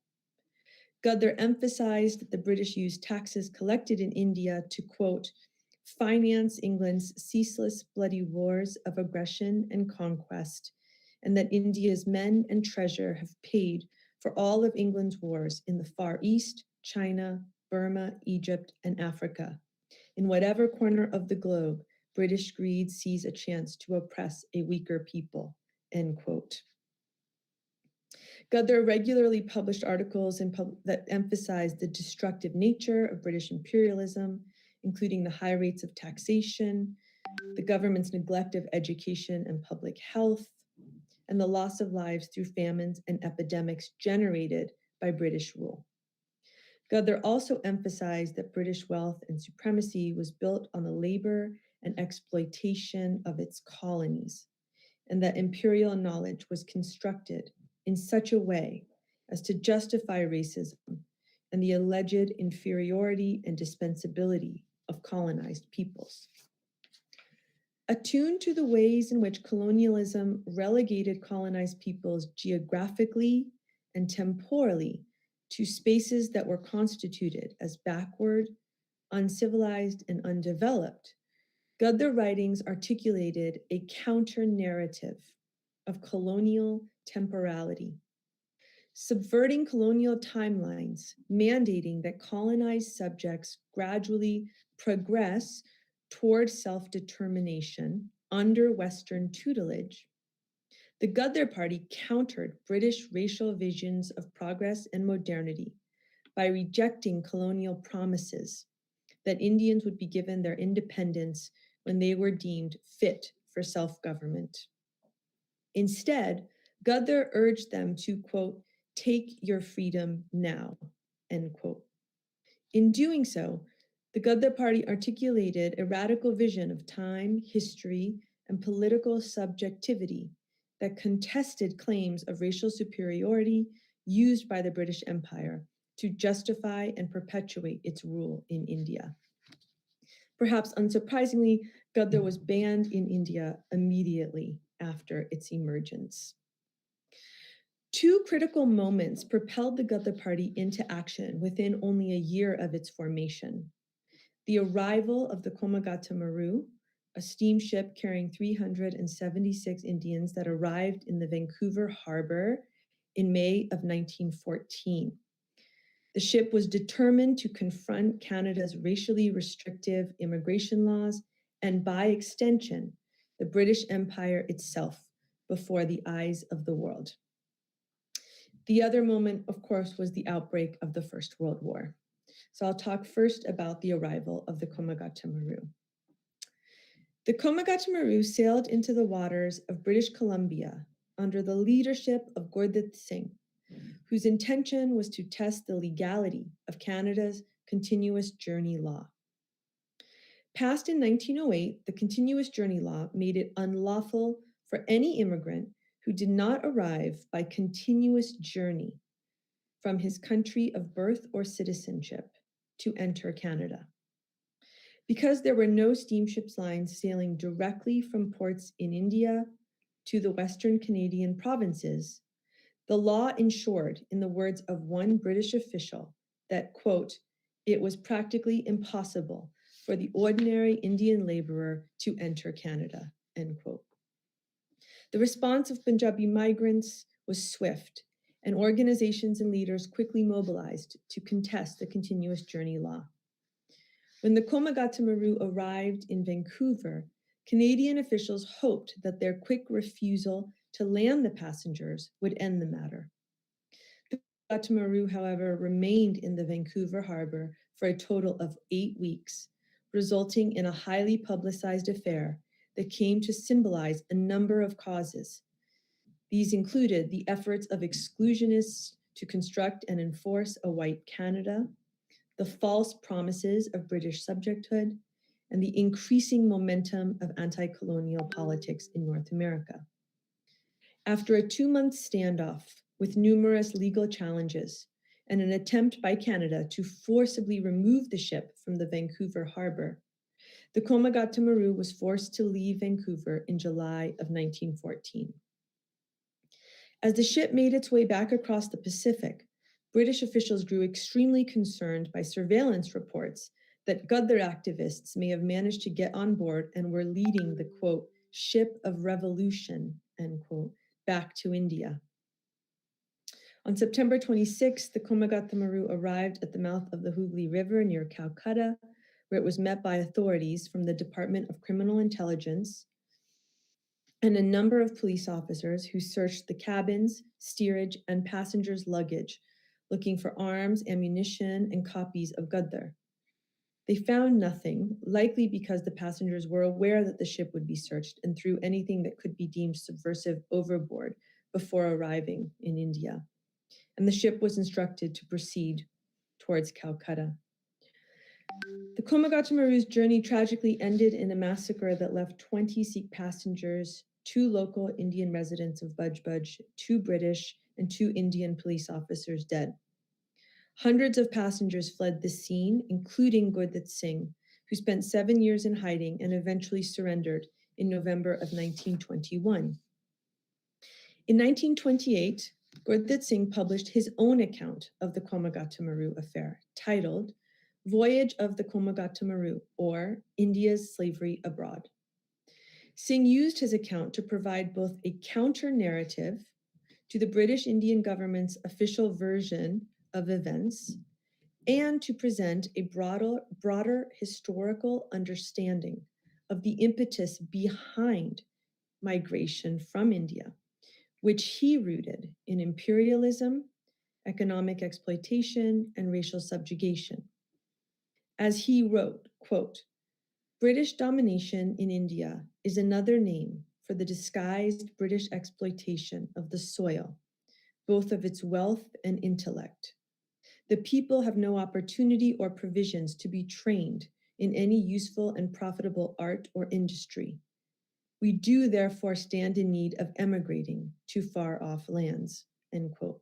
Gadar emphasized that the British used taxes collected in India to, quote, finance England's ceaseless bloody wars of aggression and conquest, and that India's men and treasure have paid for all of England's wars in the Far East, China, Burma, Egypt, and Africa. In whatever corner of the globe, British greed sees a chance to oppress a weaker people, end quote. Gadar regularly published articles that emphasized the destructive nature of British imperialism, including the high rates of taxation, the government's neglect of education and public health, and the loss of lives through famines and epidemics generated by British rule. Gadar also emphasized that British wealth and supremacy was built on the labor and exploitation of its colonies, and that imperial knowledge was constructed in such a way as to justify racism and the alleged inferiority and dispensability of colonized peoples. Attuned to the ways in which colonialism relegated colonized peoples geographically and temporally to spaces that were constituted as backward, uncivilized, and undeveloped, Gadar writings articulated a counter-narrative of colonial temporality, subverting colonial timelines, mandating that colonized subjects gradually progress toward self-determination under Western tutelage. The Gadar Party countered British racial visions of progress and modernity by rejecting colonial promises that Indians would be given their independence when they were deemed fit for self-government. Instead, Gadar urged them to, quote, take your freedom now, end quote. In doing so, the Gadar Party articulated a radical vision of time, history, and political subjectivity that contested claims of racial superiority used by the British Empire to justify and perpetuate its rule in India. Perhaps unsurprisingly, Gadar was banned in India immediately after its emergence. Two critical moments propelled the Gadar Party into action within only a year of its formation. The arrival of the Komagata Maru, a steamship carrying 376 Indians that arrived in the Vancouver harbor in May of 1914. The ship was determined to confront Canada's racially restrictive immigration laws and, by extension, the British Empire itself before the eyes of the world. The other moment, of course, was the outbreak of the First World War. So I'll talk first about the arrival of the Komagata Maru. The Komagata Maru sailed into the waters of British Columbia under the leadership of Gadar Singh, whose intention was to test the legality of Canada's continuous journey law. Passed in 1908, the continuous journey law made it unlawful for any immigrant who did not arrive by continuous journey from his country of birth or citizenship to enter Canada. Because there were no steamships lines sailing directly from ports in India to the Western Canadian provinces, the law ensured, in the words of one British official, that, quote, it was practically impossible for the ordinary Indian laborer to enter Canada, end quote. The response of Punjabi migrants was swift, and organizations and leaders quickly mobilized to contest the continuous journey law. When the Komagata Maru arrived in Vancouver, Canadian officials hoped that their quick refusal to land the passengers would end the matter. The Komagata Maru, however, remained in the Vancouver harbor for a total of 8 weeks, resulting in a highly publicized affair that came to symbolize a number of causes. These included the efforts of exclusionists to construct and enforce a white Canada, the false promises of British subjecthood, and the increasing momentum of anti-colonial politics in North America. After a 2-month standoff with numerous legal challenges and an attempt by Canada to forcibly remove the ship from the Vancouver harbor, the Komagata Maru was forced to leave Vancouver in July of 1914. As the ship made its way back across the Pacific, British officials grew extremely concerned by surveillance reports that Gadar activists may have managed to get on board and were leading the, quote, ship of revolution, end quote, back to India. On September 26, the Komagata Maru arrived at the mouth of the Hooghly River near Calcutta, where it was met by authorities from the Department of Criminal Intelligence and a number of police officers who searched the cabins, steerage, and passengers' luggage, looking for arms, ammunition, and copies of Gadar. They found nothing, likely because the passengers were aware that the ship would be searched and threw anything that could be deemed subversive overboard before arriving in India. And the ship was instructed to proceed towards Calcutta. The Komagata Maru's journey tragically ended in a massacre that left 20 Sikh passengers, 2 local Indian residents of Budge, 2 British, and 2 Indian police officers dead. Hundreds of passengers fled the scene, including Gadar Singh, who spent 7 years in hiding and eventually surrendered in November of 1921. In 1928, Gadar Singh published his own account of the Komagata Maru affair, titled Voyage of the Komagata Maru, or India's Slavery Abroad. Singh used his account to provide both a counter-narrative to the British Indian government's official version of events and to present a broader historical understanding of the impetus behind migration from India, which he rooted in imperialism, economic exploitation, and racial subjugation. As he wrote, quote, British domination in India is another name for the disguised British exploitation of the soil, both of its wealth and intellect. The people have no opportunity or provisions to be trained in any useful and profitable art or industry. We do therefore stand in need of emigrating to far-off lands, end quote.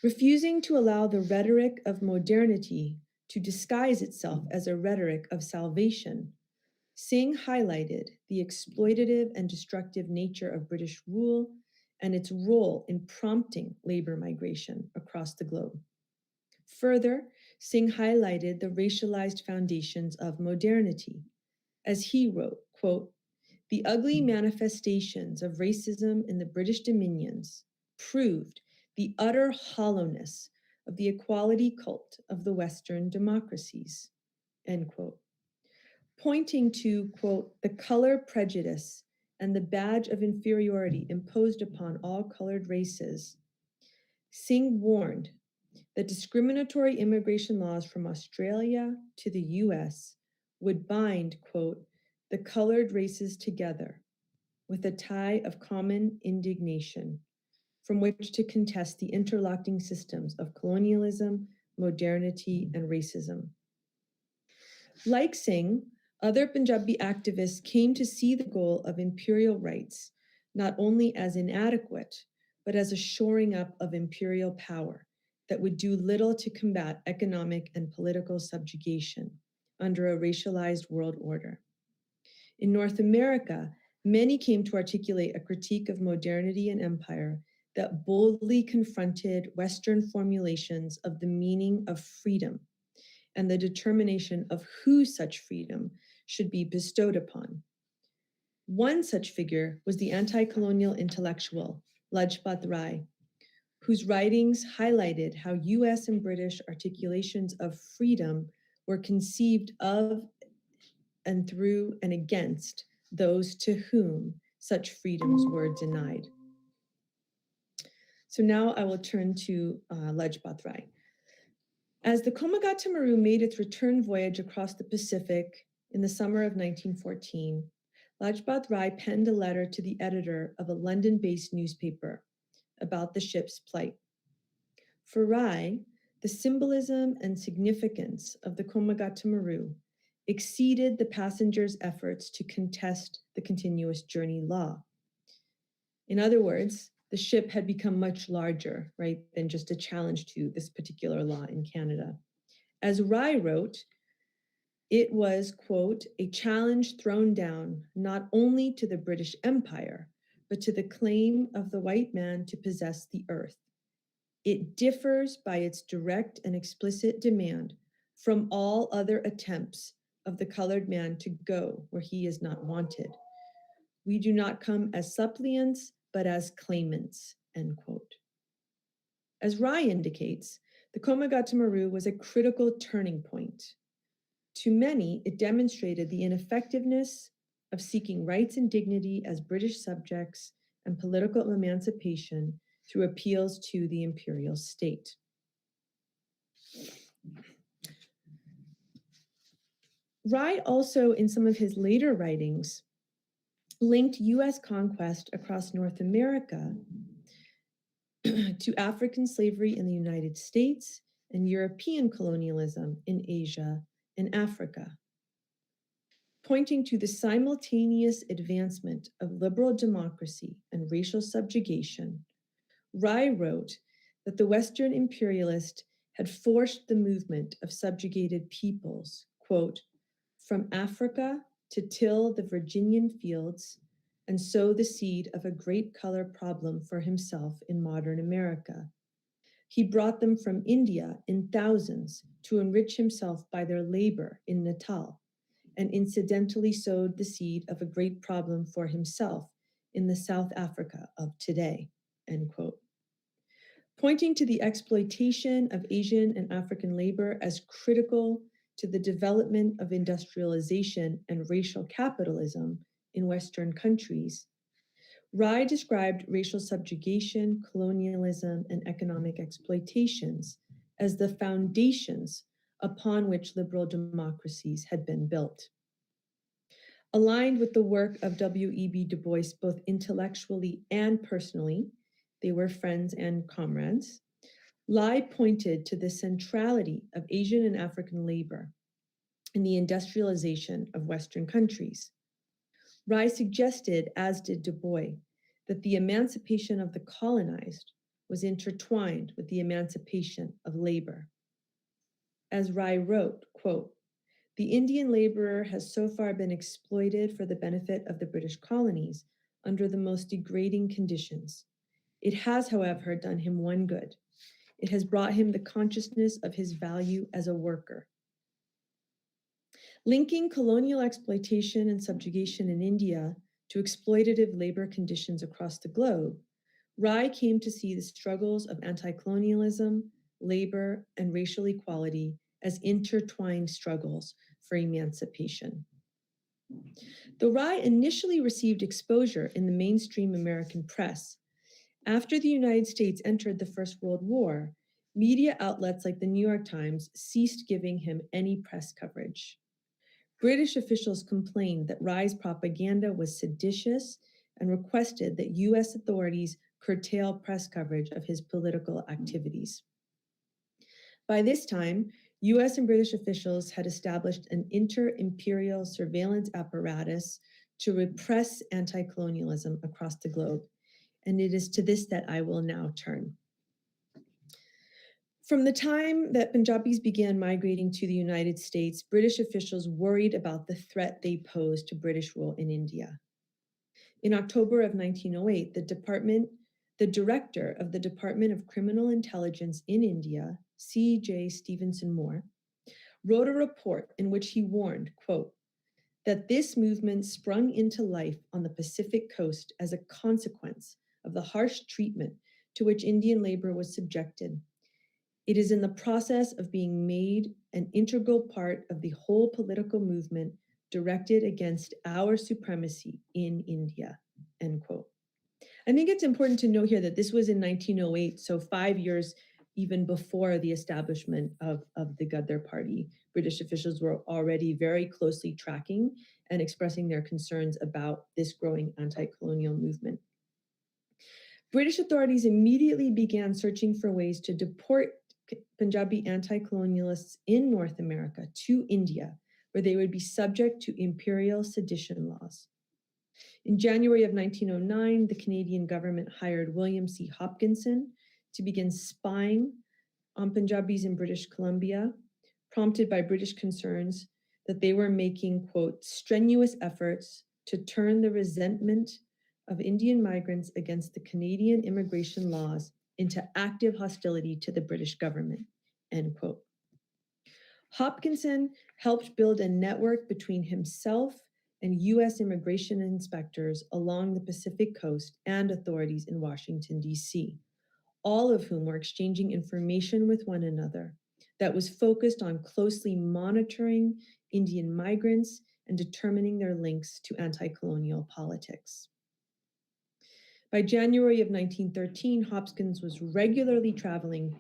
Refusing to allow the rhetoric of modernity to disguise itself as a rhetoric of salvation, Singh highlighted the exploitative and destructive nature of British rule and its role in prompting labor migration across the globe. Further, Singh highlighted the racialized foundations of modernity. As he wrote, quote, "The ugly manifestations of racism in the British dominions proved the utter hollowness of the equality cult of the Western democracies," end quote. Pointing to, quote, "the color prejudice and the badge of inferiority imposed upon all colored races," Singh warned that discriminatory immigration laws from Australia to the US would bind, quote, "the colored races together with a tie of common indignation from which to contest the interlocking systems of colonialism, modernity, and racism." Like Singh, other Punjabi activists came to see the goal of imperial rights not only as inadequate, but as a shoring up of imperial power that would do little to combat economic and political subjugation under a racialized world order. In North America, many came to articulate a critique of modernity and empire that boldly confronted Western formulations of the meaning of freedom and the determination of who such freedom should be bestowed upon. One such figure was the anti-colonial intellectual Lajpat Rai, whose writings highlighted how US and British articulations of freedom were conceived of and through and against those to whom such freedoms were denied. So now I will turn to Lajpat Rai. As the Komagata Maru made its return voyage across the Pacific in the summer of 1914, Lajpat Rai penned a letter to the editor of a London-based newspaper about the ship's plight. For Rai, the symbolism and significance of the Komagata Maru exceeded the passengers' efforts to contest the continuous journey law. In other words, the ship had become much larger, right, than just a challenge to this particular law in Canada. As Rai wrote, it was, quote, "a challenge thrown down not only to the British Empire, but to the claim of the white man to possess the earth. It differs by its direct and explicit demand from all other attempts of the colored man to go where he is not wanted. We do not come as suppliants, but as claimants," end quote. As Rai indicates, the Komagata Maru was a critical turning point. To many, it demonstrated the ineffectiveness of seeking rights and dignity as British subjects and political emancipation through appeals to the imperial state. Rai also, in some of his later writings, linked US conquest across North America to African slavery in the United States and European colonialism in Asia and Africa. Pointing to the simultaneous advancement of liberal democracy and racial subjugation, Rai wrote that the Western imperialist had forced the movement of subjugated peoples, quote, "from Africa to till the Virginian fields and sow the seed of a great color problem for himself in modern America. He brought them from India in thousands to enrich himself by their labor in Natal, and incidentally sowed the seed of a great problem for himself in the South Africa of today," end quote. Pointing to the exploitation of Asian and African labor as critical to the development of industrialization and racial capitalism in Western countries, Rai described racial subjugation, colonialism, and economic exploitations as the foundations upon which liberal democracies had been built. Aligned with the work of W.E.B. Du Bois, both intellectually and personally, they were friends and comrades, Rai pointed to the centrality of Asian and African labor in the industrialization of Western countries. Rai suggested, as did Du Bois, that the emancipation of the colonized was intertwined with the emancipation of labor. as Rai wrote, quote, "The Indian laborer has so far been exploited for the benefit of the British colonies under the most degrading conditions. It has, however, done him one good. It has brought him the consciousness of his value as a worker." Linking colonial exploitation and subjugation in India to exploitative labor conditions across the globe, Rai came to see the struggles of anti-colonialism, labor, and racial equality as intertwined struggles for emancipation. Though Rai initially received exposure in the mainstream American press, after the United States entered the First World War, media outlets like the New York Times ceased giving him any press coverage. British officials complained that Rai's propaganda was seditious and requested that US authorities curtail press coverage of his political activities. By this time, US and British officials had established an inter-imperial surveillance apparatus to repress anti-colonialism across the globe, and it is to this that I will now turn. From the time that Punjabis began migrating to the United States, British officials worried about the threat they posed to British rule in India. In October of 1908, the director of the Department of Criminal Intelligence in India, C.J. Stevenson Moore, wrote a report in which he warned, quote, that this movement sprung into life on the Pacific coast as a consequence of the harsh treatment to which Indian labor was subjected. It is in the process of being made an integral part of the whole political movement directed against our supremacy in India, end quote. I think it's important to note here that this was in 1908, so 5 years even before the establishment of the Gadar Party. British officials were already very closely tracking and expressing their concerns about this growing anti-colonial movement. British authorities immediately began searching for ways to deport Punjabi anti-colonialists in North America to India, where they would be subject to imperial sedition laws. In January of 1909, the Canadian government hired William C. Hopkinson to begin spying on Punjabis in British Columbia, prompted by British concerns that they were making, quote, strenuous efforts to turn the resentment of Indian migrants against the Canadian immigration laws into active hostility to the British government, end quote. Hopkinson helped build a network between himself and US immigration inspectors along the Pacific coast and authorities in Washington, D.C., all of whom were exchanging information with one another that was focused on closely monitoring Indian migrants and determining their links to anti-colonial politics. By January of 1913, Hopkins was regularly traveling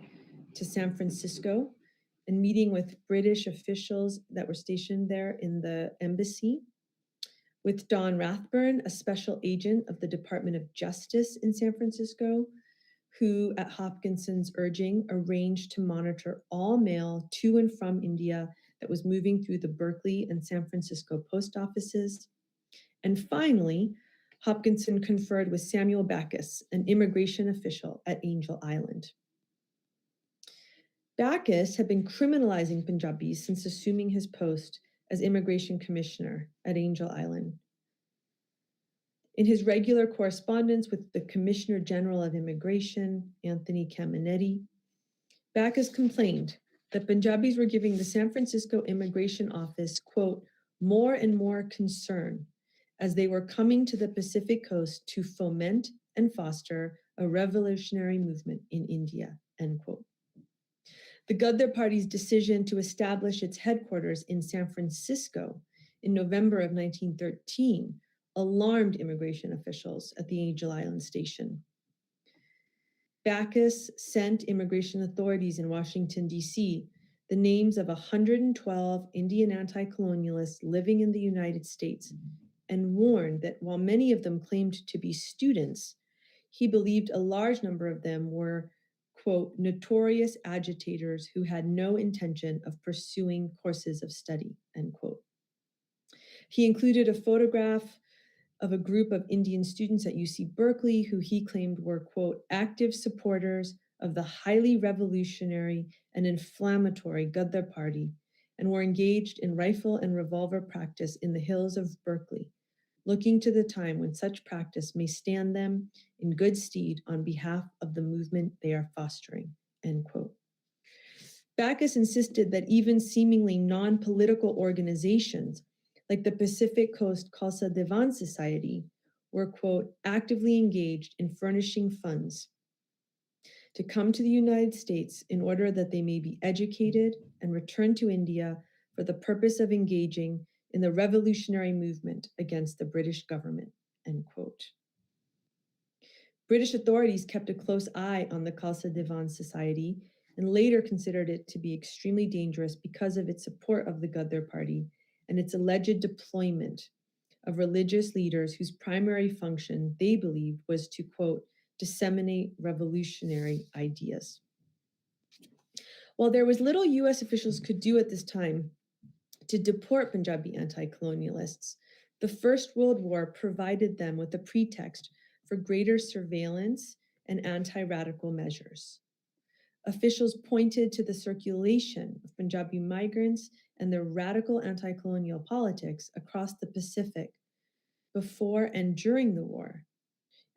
to San Francisco and meeting with British officials that were stationed there in the embassy, with Don Rathburn, a special agent of the Department of Justice in San Francisco, who, at Hopkinson's urging, arranged to monitor all mail to and from India that was moving through the Berkeley and San Francisco post offices. And finally, Hopkinson conferred with Samuel Backus, an immigration official at Angel Island. Backus had been criminalizing Punjabis since assuming his post as immigration commissioner at Angel Island. In his regular correspondence with the Commissioner General of Immigration, Anthony Caminetti, Backus complained that Punjabis were giving the San Francisco Immigration Office, quote, more and more concern as they were coming to the Pacific coast to foment and foster a revolutionary movement in India, end quote. The Gadar Party's decision to establish its headquarters in San Francisco in November of 1913 alarmed immigration officials at the Angel Island station. Backus sent immigration authorities in Washington, D.C., the names of 112 Indian anti-colonialists living in the United States and warned that while many of them claimed to be students, he believed a large number of them were, quote, notorious agitators who had no intention of pursuing courses of study, end quote. He included a photograph of a group of Indian students at UC Berkeley who he claimed were, quote, active supporters of the highly revolutionary and inflammatory Gadar Party and were engaged in rifle and revolver practice in the hills of Berkeley, looking to the time when such practice may stand them in good stead on behalf of the movement they are fostering, end quote. Backus insisted that even seemingly non-political organizations like the Pacific Coast Khalsa Divan Society were, quote, actively engaged in furnishing funds to come to the United States in order that they may be educated and return to India for the purpose of engaging in the revolutionary movement against the British government, end quote. British authorities kept a close eye on the Khalsa Divan Society and later considered it to be extremely dangerous because of its support of the Gadar Party and its alleged deployment of religious leaders whose primary function, they believed, was to, quote, disseminate revolutionary ideas. While there was little US officials could do at this time to deport Punjabi anti-colonialists, the First World War provided them with a pretext for greater surveillance and anti-radical measures. Officials pointed to the circulation of Punjabi migrants and their radical anti-colonial politics across the Pacific before and during the war,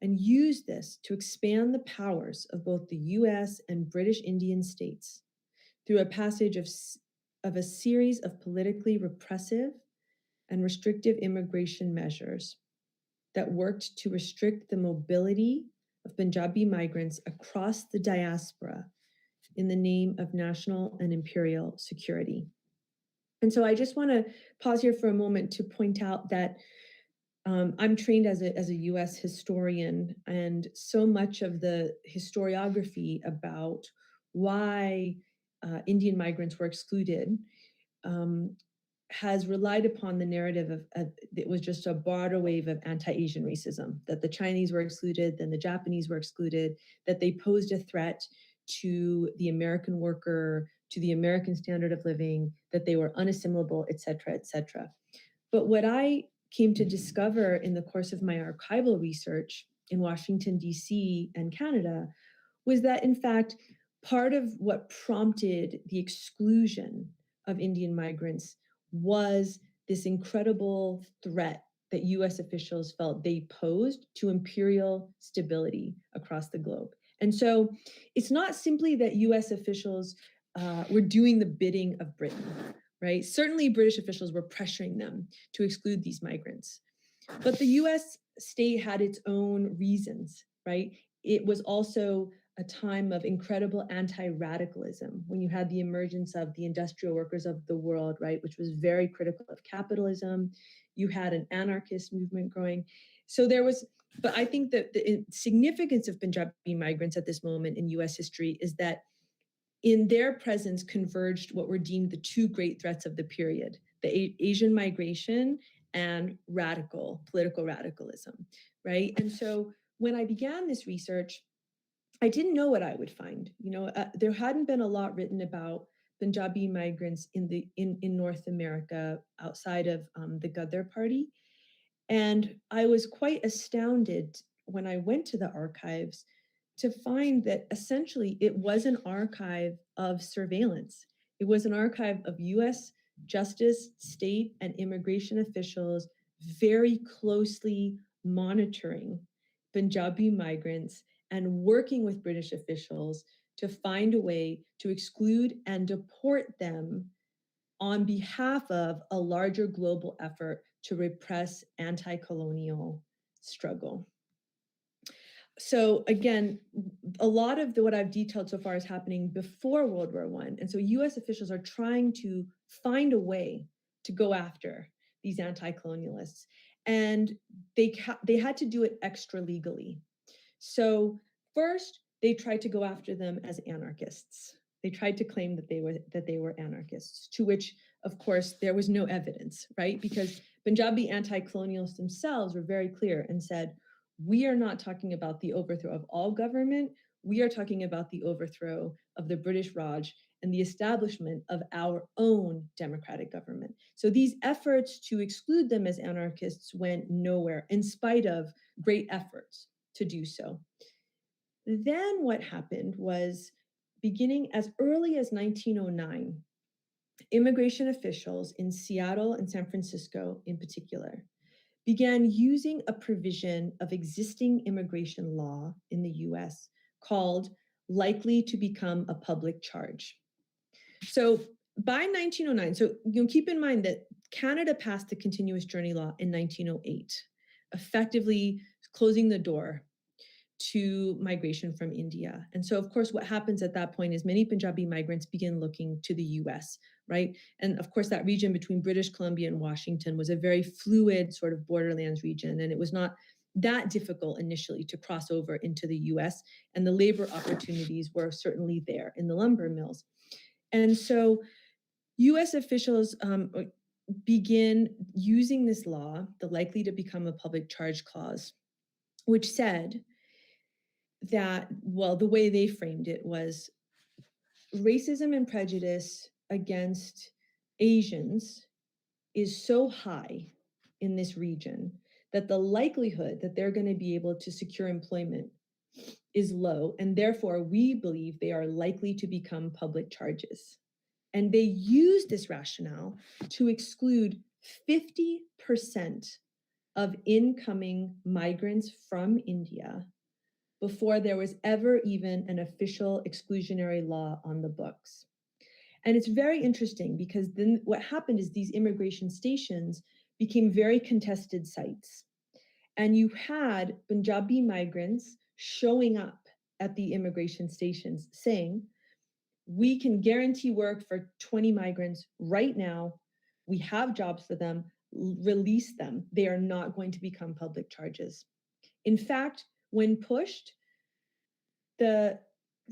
and used this to expand the powers of both the US and British Indian states through a passage of a series of politically repressive and restrictive immigration measures that worked to restrict the mobility of Punjabi migrants across the diaspora in the name of national and imperial security. And so I just want to pause here for a moment to point out that I'm trained as a US historian, and so much of the historiography about why Indian migrants were excluded has relied upon the narrative of it was just a broader wave of anti-Asian racism, that the Chinese were excluded, then the Japanese were excluded, that they posed a threat to the American worker, to the American standard of living, that they were unassimilable, et cetera, et cetera. But what I came to discover in the course of my archival research in Washington, D.C. and Canada was that, in fact, part of what prompted the exclusion of Indian migrants was this incredible threat that US officials felt they posed to imperial stability across the globe. And so it's not simply that US officials were doing the bidding of Britain, right? Certainly British officials were pressuring them to exclude these migrants. But the US state had its own reasons, right? It was also a time of incredible anti-radicalism when you had the emergence of the industrial workers of the world, right, which was very critical of capitalism. You had an anarchist movement growing. So there was, but I think that the significance of Punjabi migrants at this moment in US history is that in their presence converged what were deemed the two great threats of the period, the Asian migration and political radicalism, right? And so when I began this research, I didn't know what I would find. There hadn't been a lot written about Punjabi migrants in North America outside of the Gadar Party. And I was quite astounded when I went to the archives to find that essentially it was an archive of surveillance. It was an archive of US justice, state, and immigration officials very closely monitoring Punjabi migrants and working with British officials to find a way to exclude and deport them on behalf of a larger global effort to repress anti-colonial struggle. So again, a lot of what I've detailed so far is happening before World War I. And so US officials are trying to find a way to go after these anti-colonialists. And they had to do it extra legally. So first, they tried to go after them as anarchists. They tried to claim that they were anarchists, to which, of course, there was no evidence, right? Because Punjabi anti-colonialists themselves were very clear and said, we are not talking about the overthrow of all government. We are talking about the overthrow of the British Raj and the establishment of our own democratic government. So these efforts to exclude them as anarchists went nowhere, in spite of great efforts to do so. Then what happened was, beginning as early as 1909, immigration officials in Seattle and San Francisco in particular began using a provision of existing immigration law in the US called likely to become a public charge. So by 1909, so keep in mind that Canada passed the Continuous Journey Law in 1908, effectively closing the door to migration from India. And so, of course, what happens at that point is many Punjabi migrants begin looking to the US, right? And of course, that region between British Columbia and Washington was a very fluid sort of borderlands region, and it was not that difficult initially to cross over into the US, and the labor opportunities were certainly there in the lumber mills. And so US officials begin using this law, the likely to become a public charge clause, which said that, well, the way they framed it was racism and prejudice against Asians is so high in this region that the likelihood that they're going to be able to secure employment is low, and therefore we believe they are likely to become public charges. And they use this rationale to exclude 50% of incoming migrants from India before there was ever even an official exclusionary law on the books. And it's very interesting because then what happened is these immigration stations became very contested sites. And you had Punjabi migrants showing up at the immigration stations saying, we can guarantee work for 20 migrants right now. We have jobs for them, release them. They are not going to become public charges. In fact, when pushed, the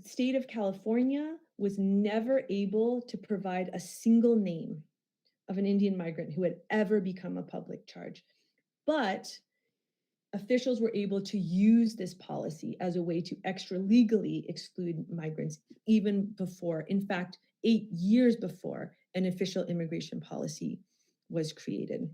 state of California was never able to provide a single name of an Indian migrant who had ever become a public charge. But officials were able to use this policy as a way to extra-legally exclude migrants even before, in fact, 8 years before an official immigration policy was created.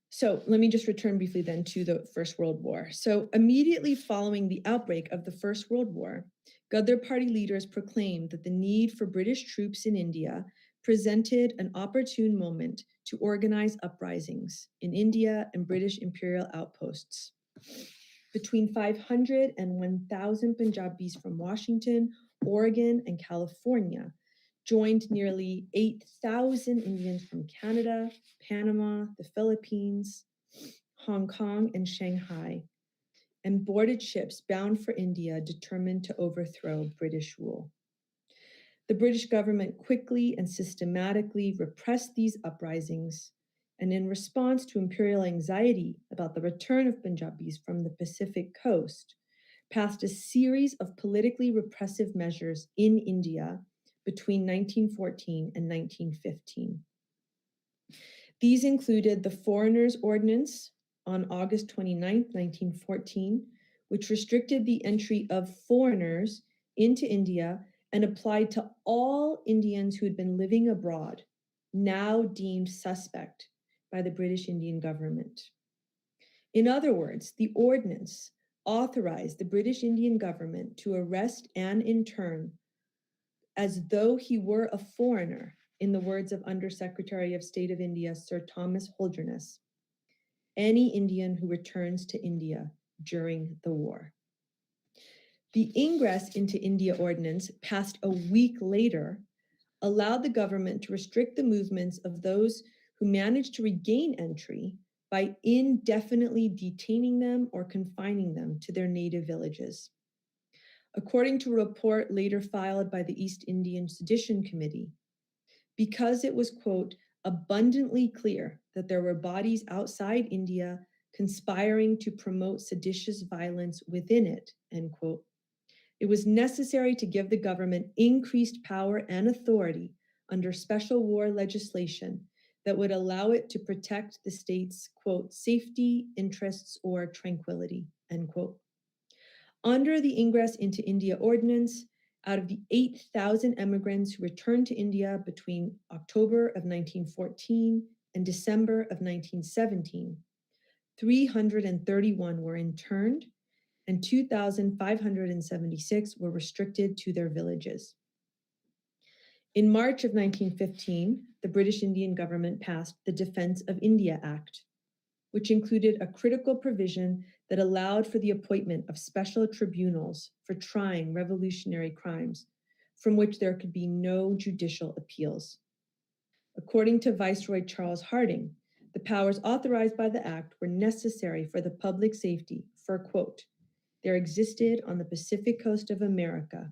So let me just return briefly then to the First World War. So immediately following the outbreak of the First World War, Gadar Party leaders proclaimed that the need for British troops in India presented an opportune moment to organize uprisings in India and British imperial outposts. Between 500 and 1,000 Punjabis from Washington, Oregon, and California joined nearly 8,000 Indians from Canada, Panama, the Philippines, Hong Kong, and Shanghai, and boarded ships bound for India determined to overthrow British rule. The British government quickly and systematically repressed these uprisings, and in response to imperial anxiety about the return of Punjabis from the Pacific coast, passed a series of politically repressive measures in India between 1914 and 1915. These included the Foreigners' Ordinance on August 29, 1914, which restricted the entry of foreigners into India and applied to all Indians who had been living abroad, now deemed suspect by the British Indian government. In other words, the ordinance authorized the British Indian government to arrest and intern as though he were a foreigner, in the words of Undersecretary of State of India, Sir Thomas Holderness, any Indian who returns to India during the war. The Ingress into India Ordinance, passed a week later, allowed the government to restrict the movements of those who managed to regain entry by indefinitely detaining them or confining them to their native villages. According to a report later filed by the East Indian Sedition Committee, because it was, quote, abundantly clear that there were bodies outside India conspiring to promote seditious violence within it, end quote, it was necessary to give the government increased power and authority under special war legislation that would allow it to protect the state's, quote, safety, interests, or tranquility, end quote. Under the Ingress into India Ordinance, out of the 8,000 emigrants who returned to India between October of 1914 and December of 1917, 331 were interned and 2,576 were restricted to their villages. In March of 1915, the British Indian government passed the Defense of India Act, which included a critical provision that allowed for the appointment of special tribunals for trying revolutionary crimes from which there could be no judicial appeals. According to Viceroy Charles Harding, the powers authorized by the act were necessary for the public safety, for, quote, there existed on the Pacific coast of America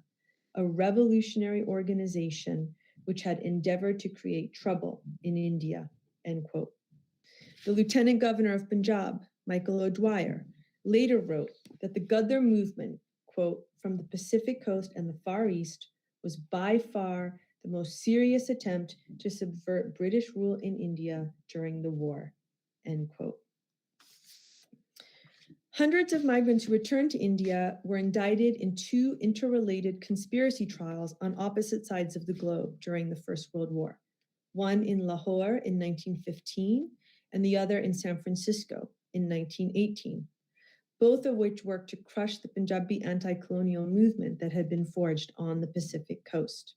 a revolutionary organization which had endeavored to create trouble in India, end quote. The Lieutenant Governor of Punjab, Michael O'Dwyer, later wrote that the Gadar movement, quote, from the Pacific coast and the Far East was by far the most serious attempt to subvert British rule in India during the war, end quote. Hundreds of migrants who returned to India were indicted in two interrelated conspiracy trials on opposite sides of the globe during the First World War, one in Lahore in 1915 and the other in San Francisco in 1918, both of which worked to crush the Punjabi anti-colonial movement that had been forged on the Pacific coast.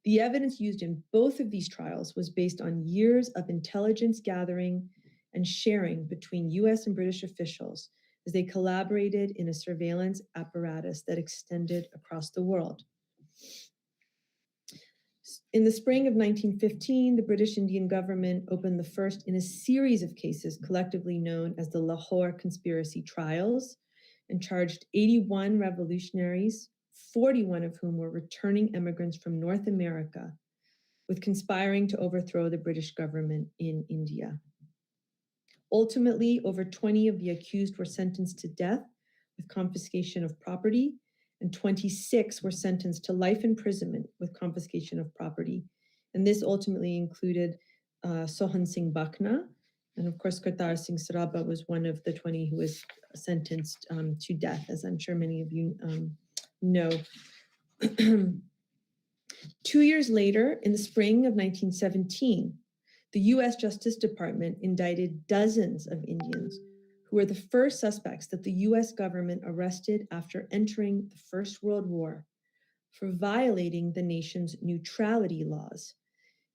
The evidence used in both of these trials was based on years of intelligence gathering and sharing between US and British officials as they collaborated in a surveillance apparatus that extended across the world. In the spring of 1915, the British Indian government opened the first in a series of cases collectively known as the Lahore Conspiracy Trials and charged 81 revolutionaries, 41 of whom were returning immigrants from North America, with conspiring to overthrow the British government in India. Ultimately, over 20 of the accused were sentenced to death with confiscation of property, and 26 were sentenced to life imprisonment with confiscation of property. And this ultimately included Sohan Singh Bakna, and of course, Kartar Singh Saraba was one of the 20 who was sentenced to death, as I'm sure many of you know. 2 years later, in the spring of 1917, the US Justice Department indicted dozens of Indians who were the first suspects that the US government arrested after entering the First World War for violating the nation's neutrality laws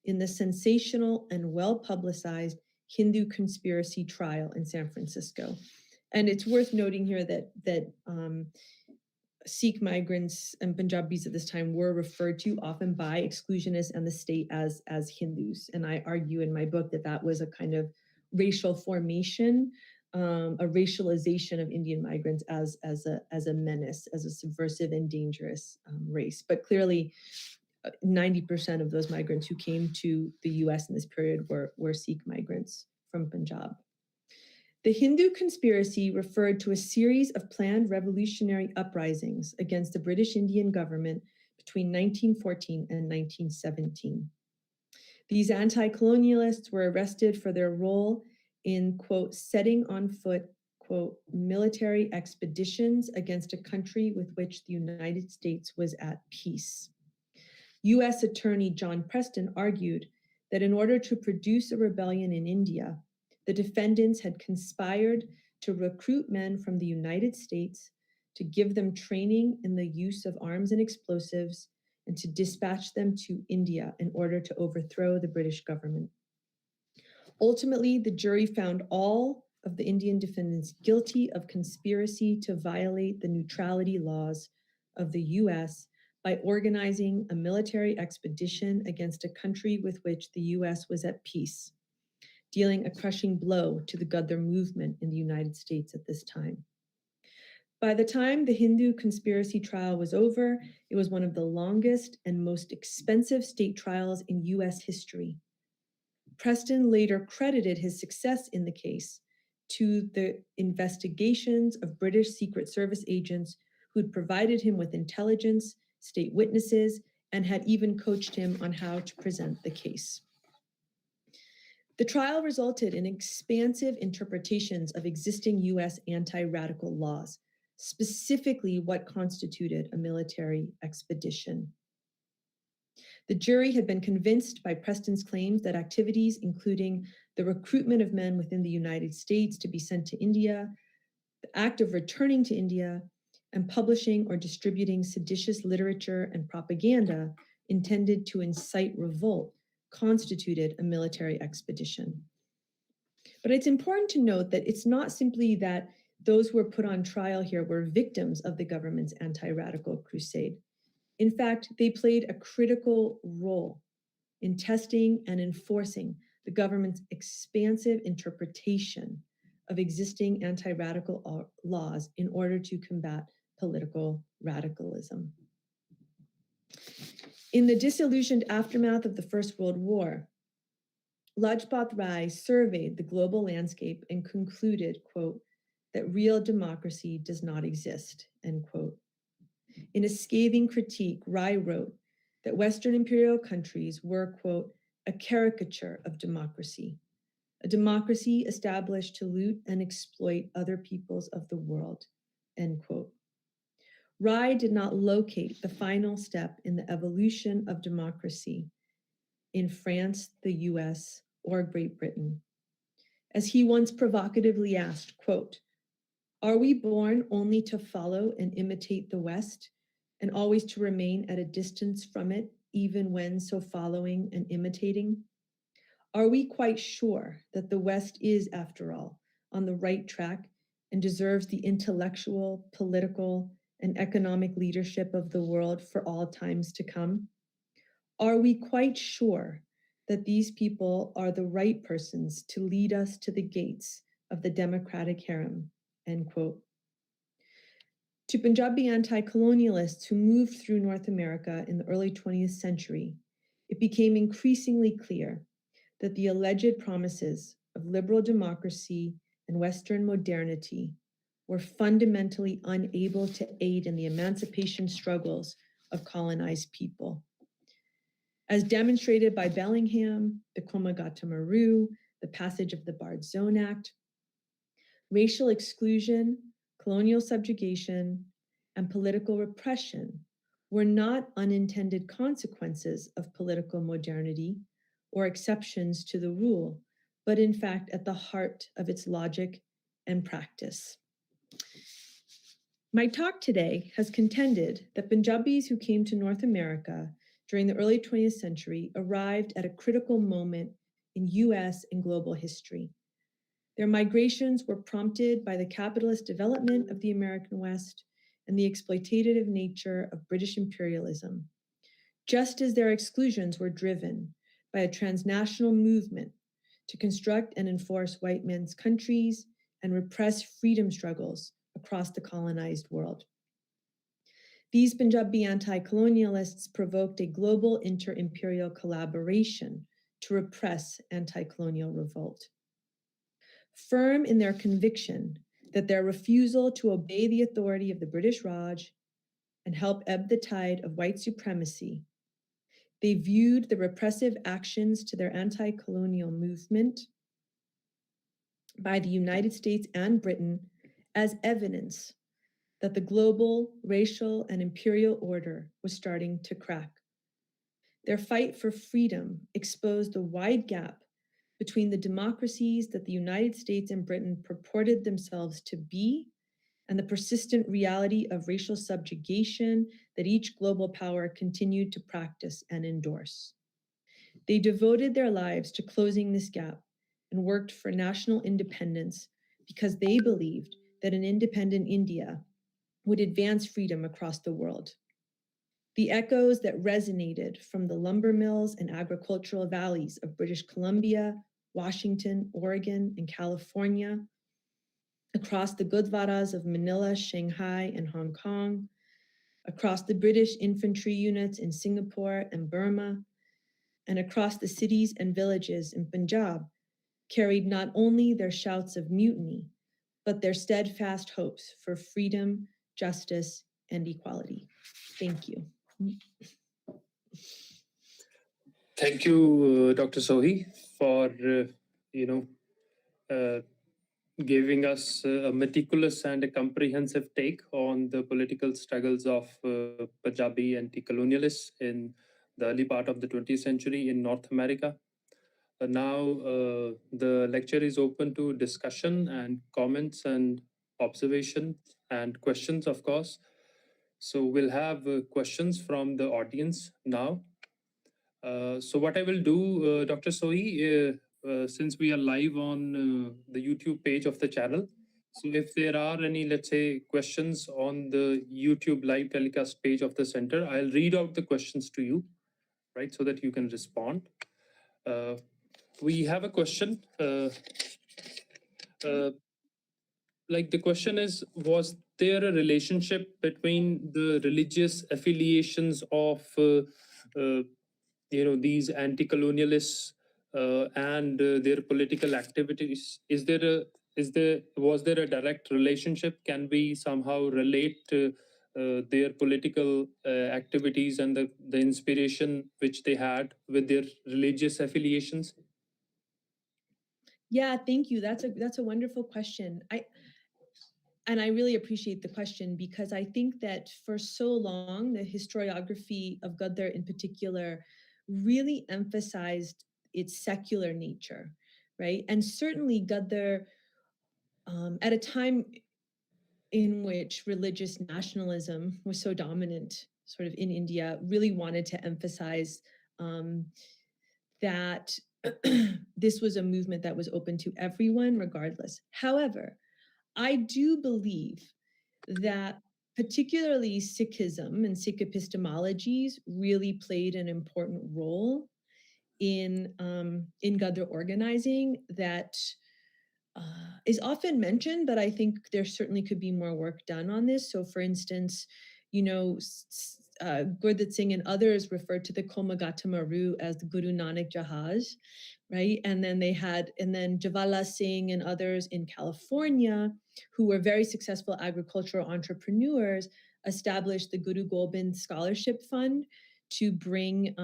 in the sensational and well-publicized Hindu conspiracy trial in San Francisco. And it's worth noting here that Sikh migrants and Punjabis at this time were referred to often by exclusionists and the state as Hindus. And I argue in my book that that was a kind of racial formation, a racialization of Indian migrants as a menace, as a subversive and dangerous race. But clearly, 90% of those migrants who came to the US in this period were Sikh migrants from Punjab. The Hindu conspiracy referred to a series of planned revolutionary uprisings against the British Indian government between 1914 and 1917. These anti-colonialists were arrested for their role in, quote, setting on foot, quote, military expeditions against a country with which the United States was at peace. US Attorney John Preston argued that in order to produce a rebellion in India, the defendants had conspired to recruit men from the United States, to give them training in the use of arms and explosives, and to dispatch them to India in order to overthrow the British government. Ultimately, the jury found all of the Indian defendants guilty of conspiracy to violate the neutrality laws of the US by organizing a military expedition against a country with which the US was at peace, dealing a crushing blow to the Gadar movement in the United States at this time. By the time the Hindu conspiracy trial was over, it was one of the longest and most expensive state trials in US history. Preston later credited his success in the case to the investigations of British Secret Service agents who'd provided him with intelligence, state witnesses, and had even coached him on how to present the case. The trial resulted in expansive interpretations of existing US anti-radical laws, specifically what constituted a military expedition. The jury had been convinced by Preston's claims that activities including the recruitment of men within the United States to be sent to India, the act of returning to India, and publishing or distributing seditious literature and propaganda intended to incite revolt constituted a military expedition. But it's important to note that it's not simply that those who were put on trial here were victims of the government's anti-radical crusade. In fact, they played a critical role in testing and enforcing the government's expansive interpretation of existing anti-radical laws in order to combat political radicalism. In the disillusioned aftermath of the First World War, Lajpat Rai surveyed the global landscape and concluded, quote, that real democracy does not exist, end quote. In a scathing critique, Rai wrote that Western imperial countries were, quote, a caricature of democracy, a democracy established to loot and exploit other peoples of the world, end quote. Rai did not locate the final step in the evolution of democracy in France, the US, or Great Britain. As he once provocatively asked, quote, are we born only to follow and imitate the West and always to remain at a distance from it, even when so following and imitating? Are we quite sure that the West is, after all, on the right track and deserves the intellectual, political, and economic leadership of the world for all times to come? Are we quite sure that these people are the right persons to lead us to the gates of the democratic harem, end quote. To Punjabi anti-colonialists who moved through North America in the early 20th century, it became increasingly clear that the alleged promises of liberal democracy and Western modernity were fundamentally unable to aid in the emancipation struggles of colonized people. As demonstrated by Bellingham, the Komagata Maru, the passage of the Barred Zone Act, racial exclusion, colonial subjugation, and political repression were not unintended consequences of political modernity or exceptions to the rule, but in fact at the heart of its logic and practice. My talk today has contended that Punjabis who came to North America during the early 20th century arrived at a critical moment in US and global history. Their migrations were prompted by the capitalist development of the American West and the exploitative nature of British imperialism, just as their exclusions were driven by a transnational movement to construct and enforce white men's countries and repress freedom struggles across the colonized world. These Punjabi anti-colonialists provoked a global inter-imperial collaboration to repress anti-colonial revolt. Firm in their conviction that their refusal to obey the authority of the British Raj and help ebb the tide of white supremacy, they viewed the repressive actions to their anti-colonial movement by the United States and Britain as evidence that the global racial and imperial order was starting to crack. Their fight for freedom exposed the wide gap between the democracies that the United States and Britain purported themselves to be and the persistent reality of racial subjugation that each global power continued to practice and endorse. They devoted their lives to closing this gap and worked for national independence because they believed that an independent India would advance freedom across the world. The echoes that resonated from the lumber mills and agricultural valleys of British Columbia, Washington, Oregon, and California, across the Gurdwaras of Manila, Shanghai, and Hong Kong, across the British infantry units in Singapore and Burma, and across the cities and villages in Punjab, carried not only their shouts of mutiny, but their steadfast hopes for freedom, justice, and equality. Thank you. Thank you, Dr. Sohi, for giving us a meticulous and a comprehensive take on the political struggles of Punjabi anti-colonialists in the early part of the 20th century in North America. Now the lecture is open to discussion and comments and observation and questions, of course. So we'll have questions from the audience now. So what I will do, Dr. Sohi, since we are live on the YouTube page of the channel, so if there are any, let's say, questions on the YouTube live telecast page of the center, I'll read out the questions to you, right, so that you can respond. We have a question. Like the question is, was there a relationship between the religious affiliations of these anti-colonialists and their political activities? Was there a direct relationship? Can we somehow relate their political activities and the inspiration which they had with their religious affiliations? Yeah, thank you. That's a wonderful question. I really appreciate the question because I think that for so long, the historiography of Gadar in particular really emphasized its secular nature, right? And certainly Gadar, at a time in which religious nationalism was so dominant sort of in India, really wanted to emphasize that this was a movement that was open to everyone regardless. However, I do believe that particularly Sikhism and Sikh epistemologies really played an important role in Gadar organizing that is often mentioned, but I think there certainly could be more work done on this. So, for instance, Gurdat Singh and others referred to the Komagata Maru as the Guru Nanak Jahaz, right? And then Jawaharlal Singh and others in California, who were very successful agricultural entrepreneurs, established the Guru Gobind Scholarship Fund to bring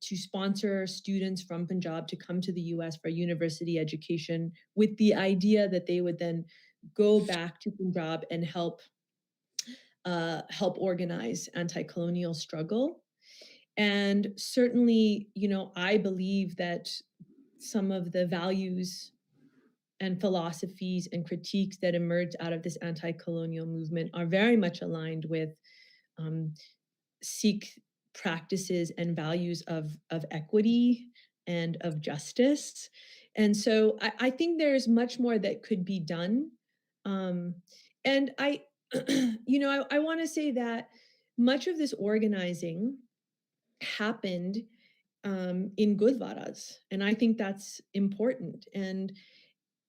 to sponsor students from Punjab to come to the US for university education, with the idea that they would then go back to Punjab and help organize anti-colonial struggle. And certainly, I believe that some of the values and philosophies and critiques that emerged out of this anti-colonial movement are very much aligned with Sikh practices and values of equity and of justice. And so I think there's much more that could be done. And I want to say that much of this organizing happened in Gurdwaras, and I think that's important. And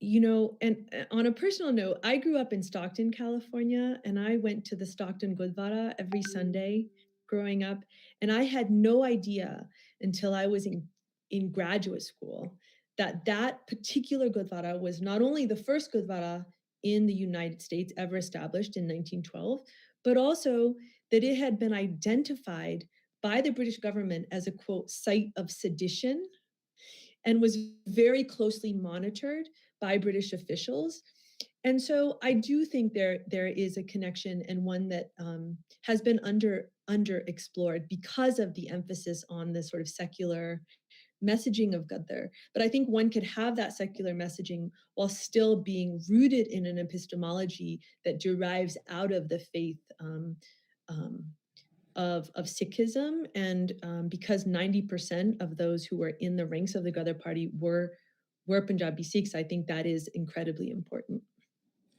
and on a personal note, I grew up in Stockton, California, and I went to the Stockton Gurdwara every Sunday growing up, and I had no idea until I was in graduate school that particular Gurdwara was not only the first Gurdwara in the United States ever established in 1912, but also that it had been identified by the British government as a, quote, site of sedition, and was very closely monitored by British officials. And so I do think there is a connection, and one that has been underexplored because of the emphasis on the sort of secular messaging of Gadar. But I think one could have that secular messaging while still being rooted in an epistemology that derives out of the faith of Sikhism. And because 90% of those who were in the ranks of the Gadar Party were Punjabi Sikhs, I think that is incredibly important.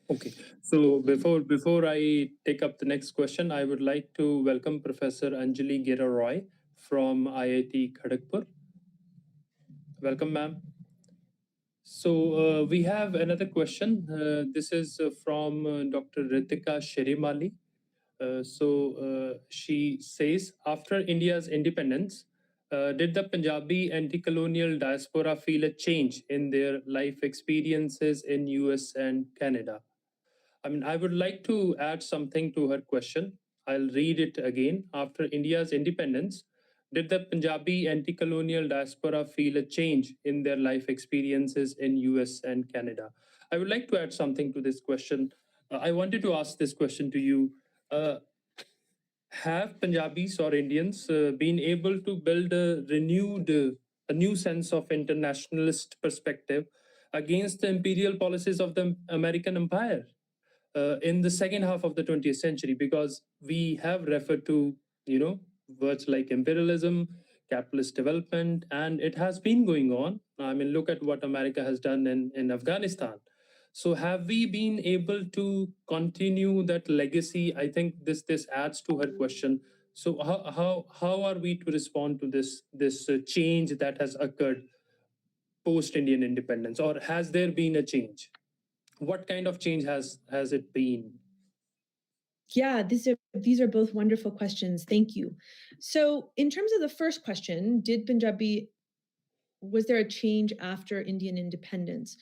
Okay, so before I take up the next question, I would like to welcome Professor Anjali Gira-Roy from IIT Kharagpur. Welcome, ma'am. So we have another question. This is from Dr. Ritika Sherimali. She says, after India's independence, did the Punjabi anti-colonial diaspora feel a change in their life experiences in US and Canada? I mean, I would like to add something to her question. I'll read it again. After India's independence, did the Punjabi anti-colonial diaspora feel a change in their life experiences in US and Canada? I would like to add something to this question. I wanted to ask this question to you. Have Punjabis or Indians been able to build a new sense of internationalist perspective against the imperial policies of the American empire? in the second half of the 20th century, because we have referred to, words like imperialism, capitalist development, and it has been going on. I mean, look at what America has done in Afghanistan. So have we been able to continue that legacy? I think this adds to her question. So how are we to respond to this change that has occurred post Indian independence, or has there been a change? What kind of change has it been? Yeah, these are both wonderful questions. Thank you. So in terms of the first question, was there a change after Indian independence?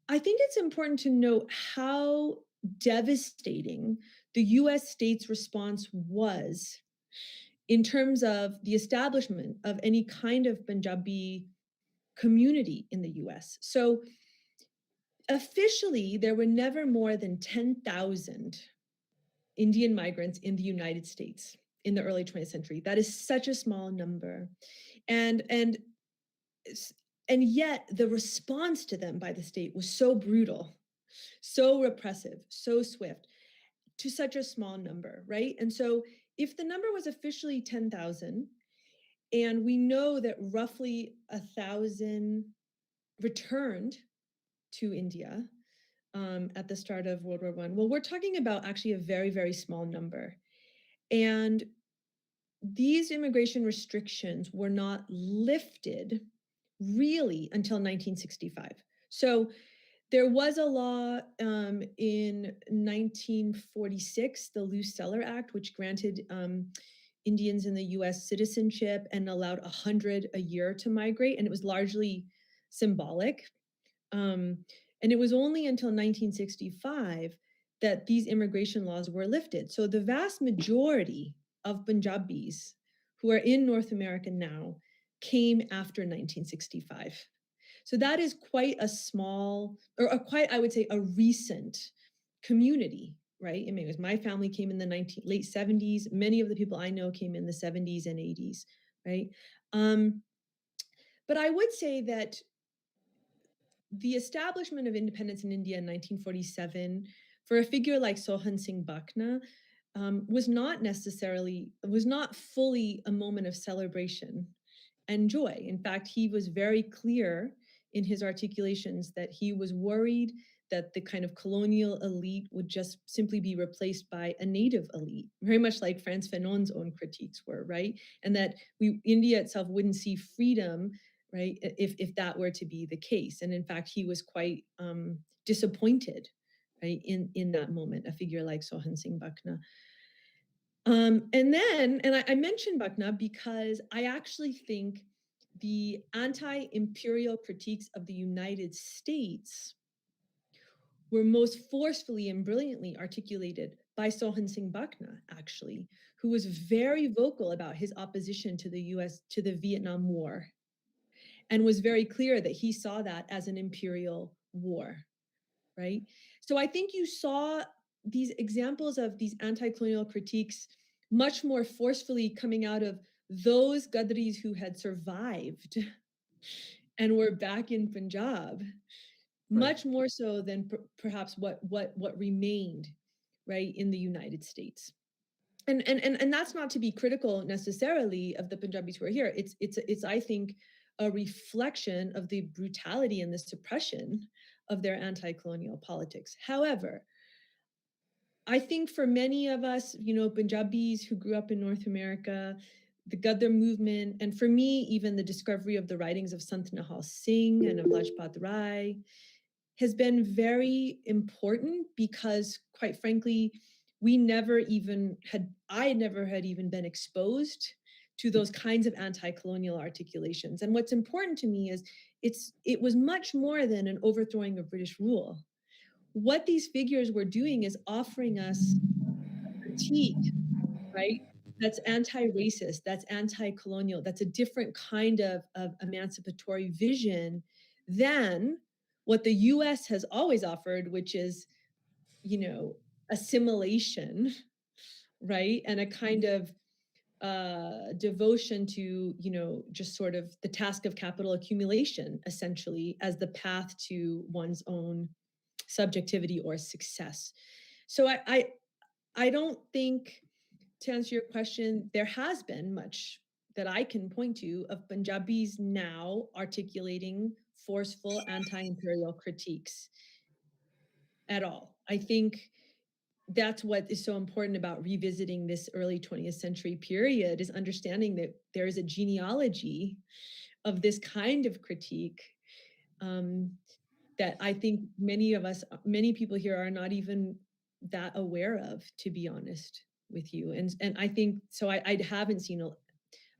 I think it's important to note how devastating the US state's response was in terms of the establishment of any kind of Punjabi community in the US. So officially, there were never more than 10,000 Indian migrants in the United States in the early 20th century. That is such a small number. And yet the response to them by the state was so brutal, so repressive, so swift, to such a small number, right? And so if the number was officially 10,000, and we know that roughly 1,000 returned to India at the start of World War I, well, we're talking about actually a very, very small number. And these immigration restrictions were not lifted really until 1965. So there was a law in 1946, the Luce-Celler Act, which granted Indians in the US citizenship and allowed 100 a year to migrate. And it was largely symbolic. And it was only until 1965 that these immigration laws were lifted. So the vast majority of Punjabis who are in North America now came after 1965. So that is quite a small, or I would say, a recent community, right? I mean, my family came in the late 70s. Many of the people I know came in the 70s and 80s, right? But I would say that the establishment of independence in India in 1947 for a figure like Sohan Singh Bhakna was not fully a moment of celebration and joy. In fact, he was very clear in his articulations that he was worried that the kind of colonial elite would just simply be replaced by a native elite, very much like Frantz Fanon's own critiques were, right? And that India itself wouldn't see freedom, right, if that were to be the case. And in fact, he was quite disappointed, right, in that moment, a figure like Sohan Singh Bhakna. And I mentioned Bhakna because I actually think the anti-imperial critiques of the United States were most forcefully and brilliantly articulated by Sohan Singh Bhakna, actually, who was very vocal about his opposition to the Vietnam War, and was very clear that he saw that as an imperial war, right? So I think you saw these examples of these anti-colonial critiques much more forcefully coming out of those Gadris who had survived and were back in Punjab, much more so than perhaps what remained, right, in the United States. And that's not to be critical necessarily of the Punjabis who are here. It's I think a reflection of the brutality and the suppression of their anti-colonial politics. However, I think for many of us, Punjabis who grew up in North America, the Gadar movement, and for me, even the discovery of the writings of Sant Nihal Singh and of Lajpat Rai has been very important because, quite frankly, I never had even been exposed to those kinds of anti-colonial articulations. And what's important to me is it was much more than an overthrowing of British rule. What these figures were doing is offering us a critique, right? That's anti-racist, that's anti-colonial, that's a different kind of emancipatory vision than what the US has always offered, which is, assimilation, right? And a kind of devotion to, just sort of the task of capital accumulation, essentially, as the path to one's own subjectivity or success. So I don't think, to answer your question, there has been much that I can point to of Punjabis now articulating forceful anti-imperial critiques at all. I think that's what is so important about revisiting this early 20th century period, is understanding that there is a genealogy of this kind of critique that I think many people here are not even that aware of, to be honest with you. And I think, so I haven't seen,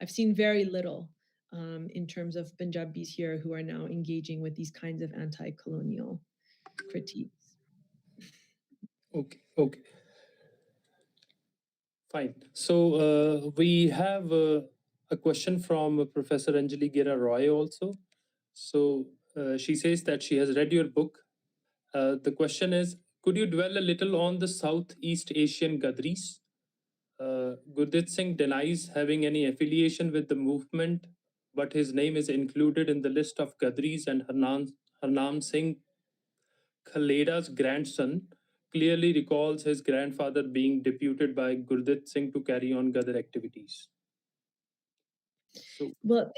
I've seen very little in terms of Punjabis here who are now engaging with these kinds of anti-colonial critiques. Okay. Fine. So we have a question from Professor Anjali Gira Roy also. So she says that she has read your book. The question is, could you dwell a little on the Southeast Asian Gadris? Gurditt Singh denies having any affiliation with the movement, but his name is included in the list of Gadris, and Harnam Singh Khaleda's grandson clearly recalls his grandfather being deputed by Gurditt Singh to carry on Gadar activities. So, Well,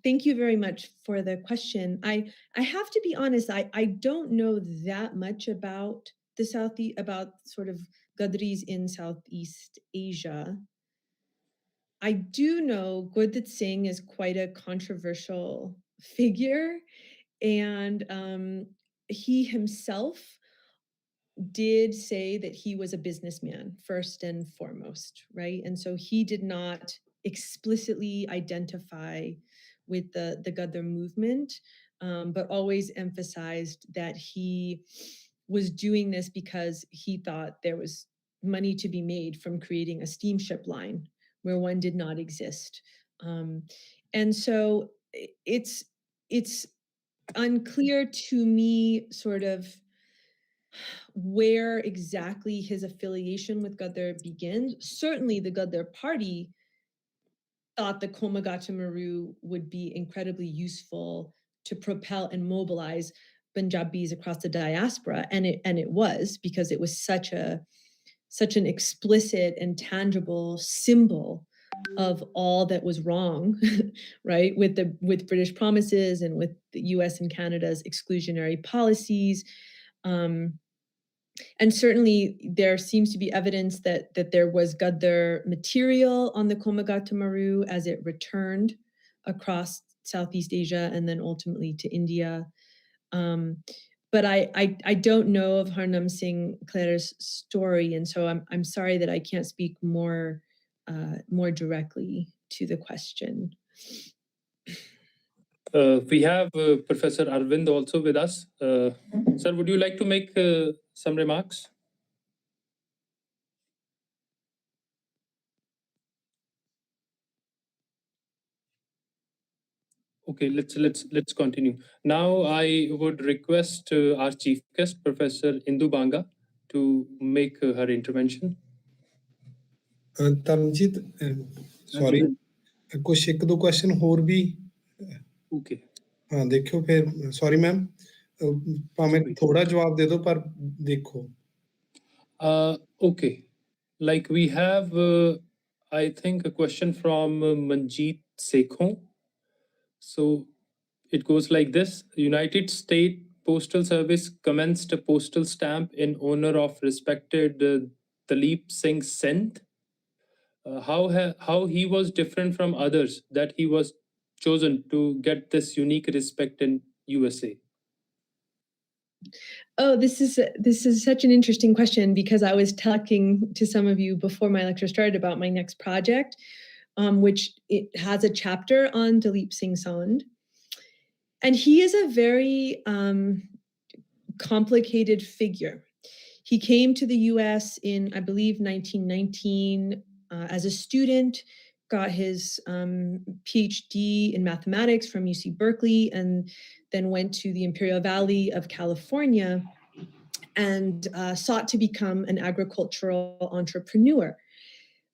thank you very much for the question. I have to be honest, I don't know that much about the Southeast, about sort of Gadris in Southeast Asia. I do know Gurditt Singh is quite a controversial figure, and he himself did say that he was a businessman first and foremost, right? And so he did not explicitly identify with the Gadar movement, but always emphasized that he was doing this because he thought there was money to be made from creating a steamship line where one did not exist. And so it's unclear to me sort of where exactly his affiliation with Gadar begins. Certainly the Gadar Party thought the Komagata Maru would be incredibly useful to propel and mobilize Punjabis across the diaspora, and it was, because it was such an explicit and tangible symbol of all that was wrong, right, with British promises and with the US and Canada's exclusionary policies. And certainly there seems to be evidence that there was Gadar material on the Komagata Maru as it returned across Southeast Asia and then ultimately to India. But I don't know of Harnam Singh Khaleda's story, and so I'm sorry that I can't speak more directly to the question. we have Professor Arvind also with us. Sir, would you like to make some remarks? Okay, let's continue. Now I would request our chief guest, Professor Indu Banga, to make her intervention. Tarnjit, sorry, कुछ एक दो question और भी Okay. हाँ देखियो फिर sorry ma'am भावें थोड़ा जवाब दे दो पर देखो Okay, like we have I think a question from Manjeet Sekhon. So it goes like this: United States Postal Service commenced a postal stamp in honor of respected Dalip Singh Sendh. How he was different from others that he was chosen to get this unique respect in USA? Oh, this is such an interesting question, because I was talking to some of you before my lecture started about my next project, which it has a chapter on Dalip Singh Sandh. And he is a very complicated figure. He came to the US in, I believe, 1919 as a student, got his PhD in mathematics from UC Berkeley, and then went to the Imperial Valley of California and sought to become an agricultural entrepreneur.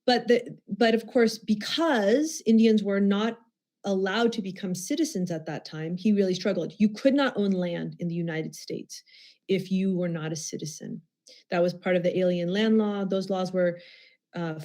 But of course, because Indians were not allowed to become citizens at that time, he really struggled. You could not own land in the United States if you were not a citizen. That was part of the Alien Land Law. Those laws were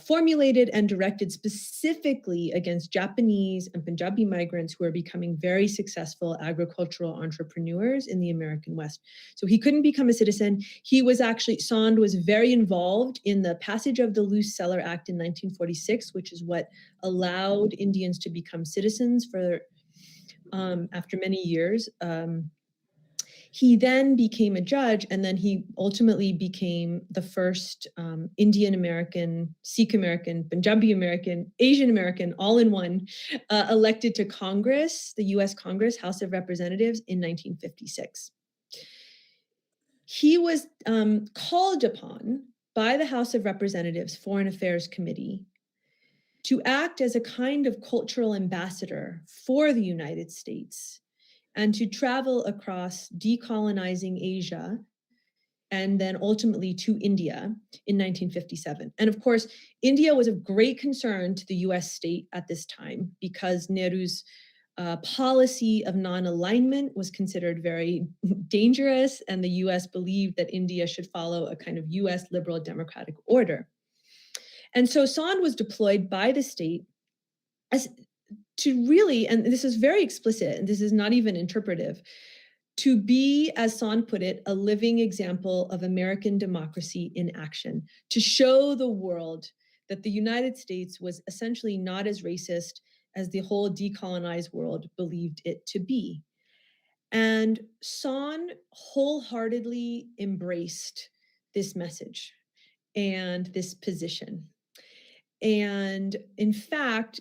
formulated and directed specifically against Japanese and Punjabi migrants who are becoming very successful agricultural entrepreneurs in the American West. So he couldn't become a citizen. He was actually, Sand was very involved in the passage of the Luce Seller Act in 1946, which is what allowed Indians to become citizens for after many years. He then became a judge, and then he ultimately became the first Indian American, Sikh American, Punjabi American, Asian American, all in one, elected to Congress, the US Congress, House of Representatives in 1956. He was called upon by the House of Representatives Foreign Affairs Committee to act as a kind of cultural ambassador for the United States and to travel across decolonizing Asia and then ultimately to India in 1957. And of course, India was of great concern to the US state at this time because Nehru's policy of non-alignment was considered very dangerous, and the US believed that India should follow a kind of US liberal democratic order. And so Sand was deployed by the state as to really, and this is very explicit, and this is not even interpretive, to be, as Sand put it, a living example of American democracy in action, to show the world that the United States was essentially not as racist as the whole decolonized world believed it to be. And Sand wholeheartedly embraced this message and this position. And in fact,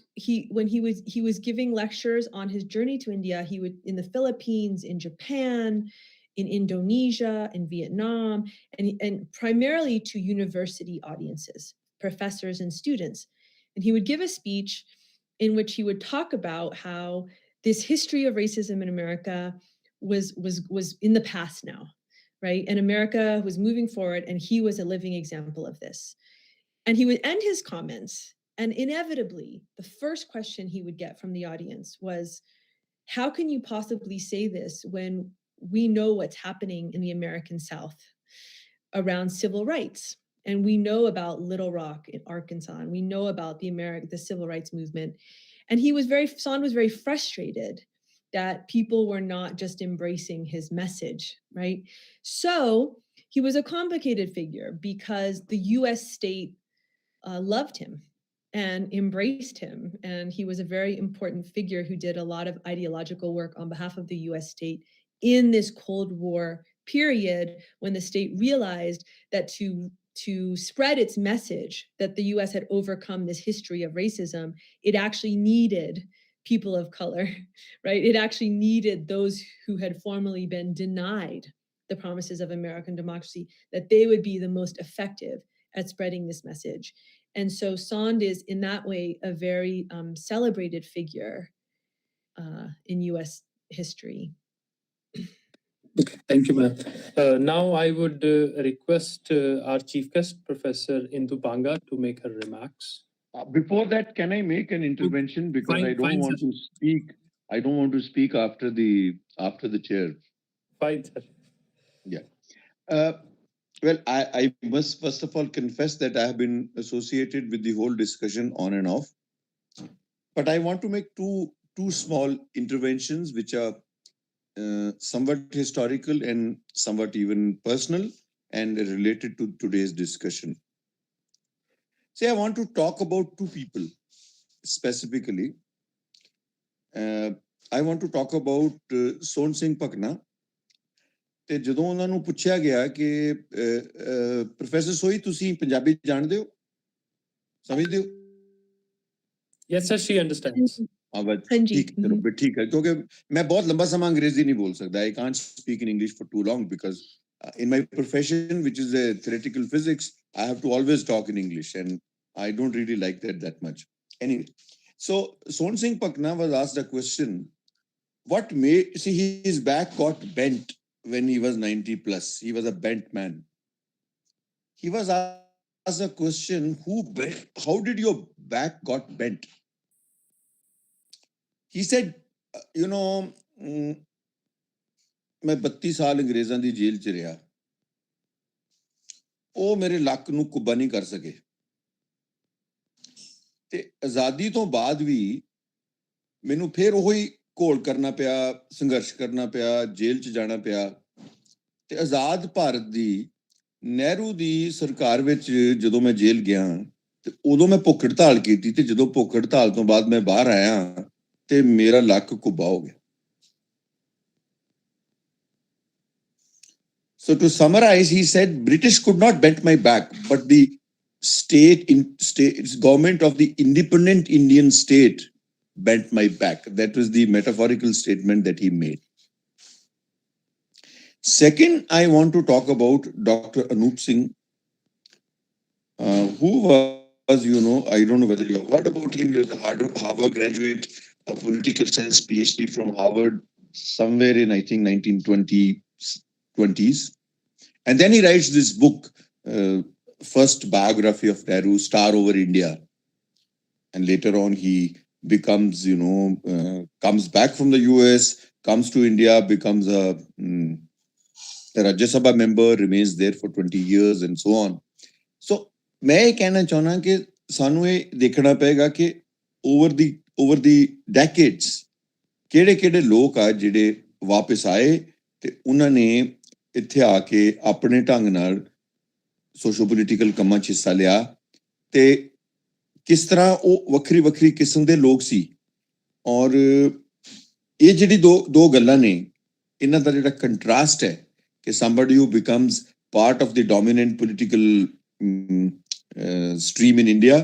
when he was giving lectures on his journey to India, he would in the Philippines, in Japan, in Indonesia, in Vietnam, and primarily to university audiences, professors and students. And he would give a speech in which he would talk about how this history of racism in America was in the past now, right? And America was moving forward, and he was a living example of this. And he would end his comments, and inevitably, the first question he would get from the audience was, how can you possibly say this when we know what's happening in the American South around civil rights? And we know about Little Rock in Arkansas, and we know about the civil rights movement. And Sand was very frustrated that people were not just embracing his message, right? So he was a complicated figure because the US state loved him and embraced him. And he was a very important figure who did a lot of ideological work on behalf of the US state in this Cold War period, when the state realized that to spread its message that the US had overcome this history of racism, it actually needed people of color, right? It actually needed those who had formerly been denied the promises of American democracy, that they would be the most effective at spreading this message. And so Sand is, in that way, a very celebrated figure in US history. Okay, thank you, ma'am. Now I would request our chief guest, Professor Indu Banga, to make her remarks. Before that, can I make an intervention because Fine, I don't fine, want sir. to speak. I don't want to speak after the chair. Fine, sir. Yeah. Well, I must first of all confess that I have been associated with the whole discussion on and off. But I want to make two small interventions which are somewhat historical and somewhat even personal and related to today's discussion. See, I want to talk about two people specifically. I want to talk about Son Singh Pakna. ਤੇ ਜਦੋਂ ਉਹਨਾਂ ਨੂੰ ਪੁੱਛਿਆ ਗਿਆ ਕਿ professor ਸੋਈ ਤੁਸੀਂ ਪੰਜਾਬੀ ਜਾਣਦੇ ਹੋ, ਸਮਝਦੇ ਹੋ? Yes, sir, she understands. ਠੀਕ ਹੈ ਕਿਉਂਕਿ ਮੈਂ ਬਹੁਤ ਲੰਬਾ ਸਮਾਂ ਅੰਗਰੇਜ਼ੀ ਨਹੀਂ ਬੋਲ ਸਕਦਾ. I can't speak in English for too long because in my profession, which is theoretical physics, I have to always talk in English and I don't really like that much. Anyway, so Son Singh Pakna was asked a question. His back got bent when he was 90 plus. He was a bent man. He was asked a question, how did your back got bent? he said, you know, मैं 32 ਸਾਲ ਅੰਗਰੇਜ਼ਾਂ ਦੀ ਜੇਲ੍ਹ 'ਚ ਰਿਹਾ, ਉਹ ਮੇਰੇ ਲੱਕ ਨੂੰ ਕੁੱਬਾ ਨਹੀਂ ਕਰ ਸਕੇ, ਤੇ ਆਜ਼ਾਦੀ ਤੋਂ ਬਾਅਦ ਵੀ ਮੈਨੂੰ ਫਿਰ ਉਹੀ ਘੋਲ ਕਰਨਾ ਪਿਆ, ਸੰਘਰਸ਼ ਕਰਨਾ ਪਿਆ, ਜੇਲ੍ਹ 'ਚ ਜਾਣਾ ਪਿਆ। ਤੇ ਆਜ਼ਾਦ ਭਾਰਤ ਦੀ ਨਹਿਰੂ ਦੀ ਸਰਕਾਰ ਵਿੱਚ ਜਦੋਂ ਮੈਂ ਜੇਲ੍ਹ ਗਿਆ ਤੇ ਉਦੋਂ ਮੈਂ ਭੁੱਖ ਹੜਤਾਲ ਕੀਤੀ, ਤੇ ਜਦੋਂ ਭੁੱਖ ਹੜਤਾਲ ਤੋਂ ਬਾਅਦ ਮੈਂ ਬਾਹਰ ਆਇਆ ਤੇ ਮੇਰਾ ਲੱਕ ਕੁੱਬਾ ਹੋ ਗਿਆ। So to summarize, he said, British could not bend my back, but the government of the independent Indian state bent my back. That was the metaphorical statement that he made. Second, I want to talk about Dr. Anup Singh, who was, you know, I don't know whether you have heard about him. He was a Harvard graduate, a political science PhD from Harvard, somewhere in, I think, 1920s. And then he writes this book, first biography of Nehru, Star Over India. And later on, he becomes, you know, comes back from the US, comes to India, becomes a Rajya Sabha member, remains there for 20 years and so on. So, मैं ये कहना चाहना कि सानू ये देखना पड़ेगा कि over the decades, केड़े लोग आ जिहड़े वापस आए ते उन्हां ने ਇੱਥੇ ਆ ਕੇ ਆਪਣੇ ਢੰਗ ਨਾਲ ਸੋਸ਼ੋ ਪੋਲੀਟੀਕਲ ਕੰਮਾਂ 'ਚ ਹਿੱਸਾ ਲਿਆ, ਤੇ ਕਿਸ ਤਰ੍ਹਾਂ ਉਹ ਵੱਖਰੀ ਵੱਖਰੀ ਕਿਸਮ ਦੇ ਲੋਕ ਸੀ। ਔਰ ਇਹ ਜਿਹੜੀ ਦੋ ਗੱਲਾਂ ਨੇ, ਇਹਨਾਂ ਦਾ ਜਿਹੜਾ ਕੰਟਰਾਸਟ ਹੈ ਕਿ somebody who becomes part of the dominant political stream in India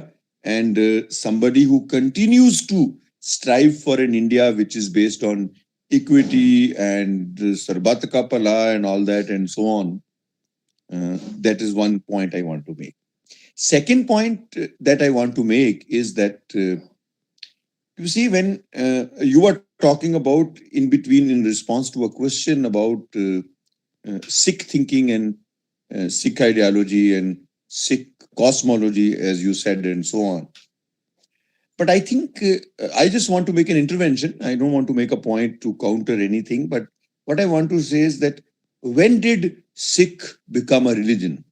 and somebody who continues to strive for an India which is based on equity and Sarbat Ka Pala and all that and so on. That is one point I want to make. Second point that I want to make is that, you see, when you are talking about in between in response to a question about Sikh thinking and Sikh ideology and Sikh cosmology, as you said, and so on. But I think I just want to make an intervention. I don't want to make a point to counter anything. But what I want to say is that when did Sikh become a religion?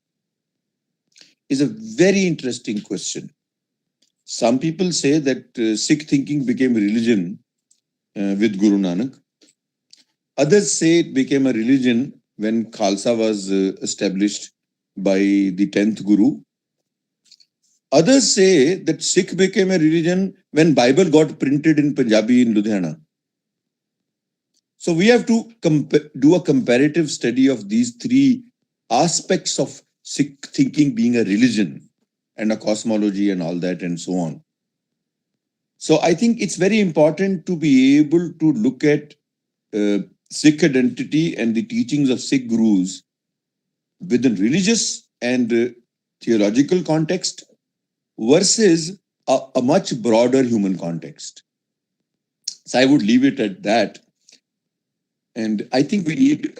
Is a very interesting question. Some people say that Sikh thinking became a religion with Guru Nanak. Others say it became a religion when Khalsa was established by the 10th Guru. Others say that Sikh became a religion when Bible got printed in Punjabi in Ludhiana. So we have to do a comparative study of these three aspects of Sikh thinking being a religion and a cosmology and all that and so on. So I think it's very important to be able to look at Sikh identity and the teachings of Sikh gurus within religious and theological context versus a much broader human context. So I would leave it at that. And I think we need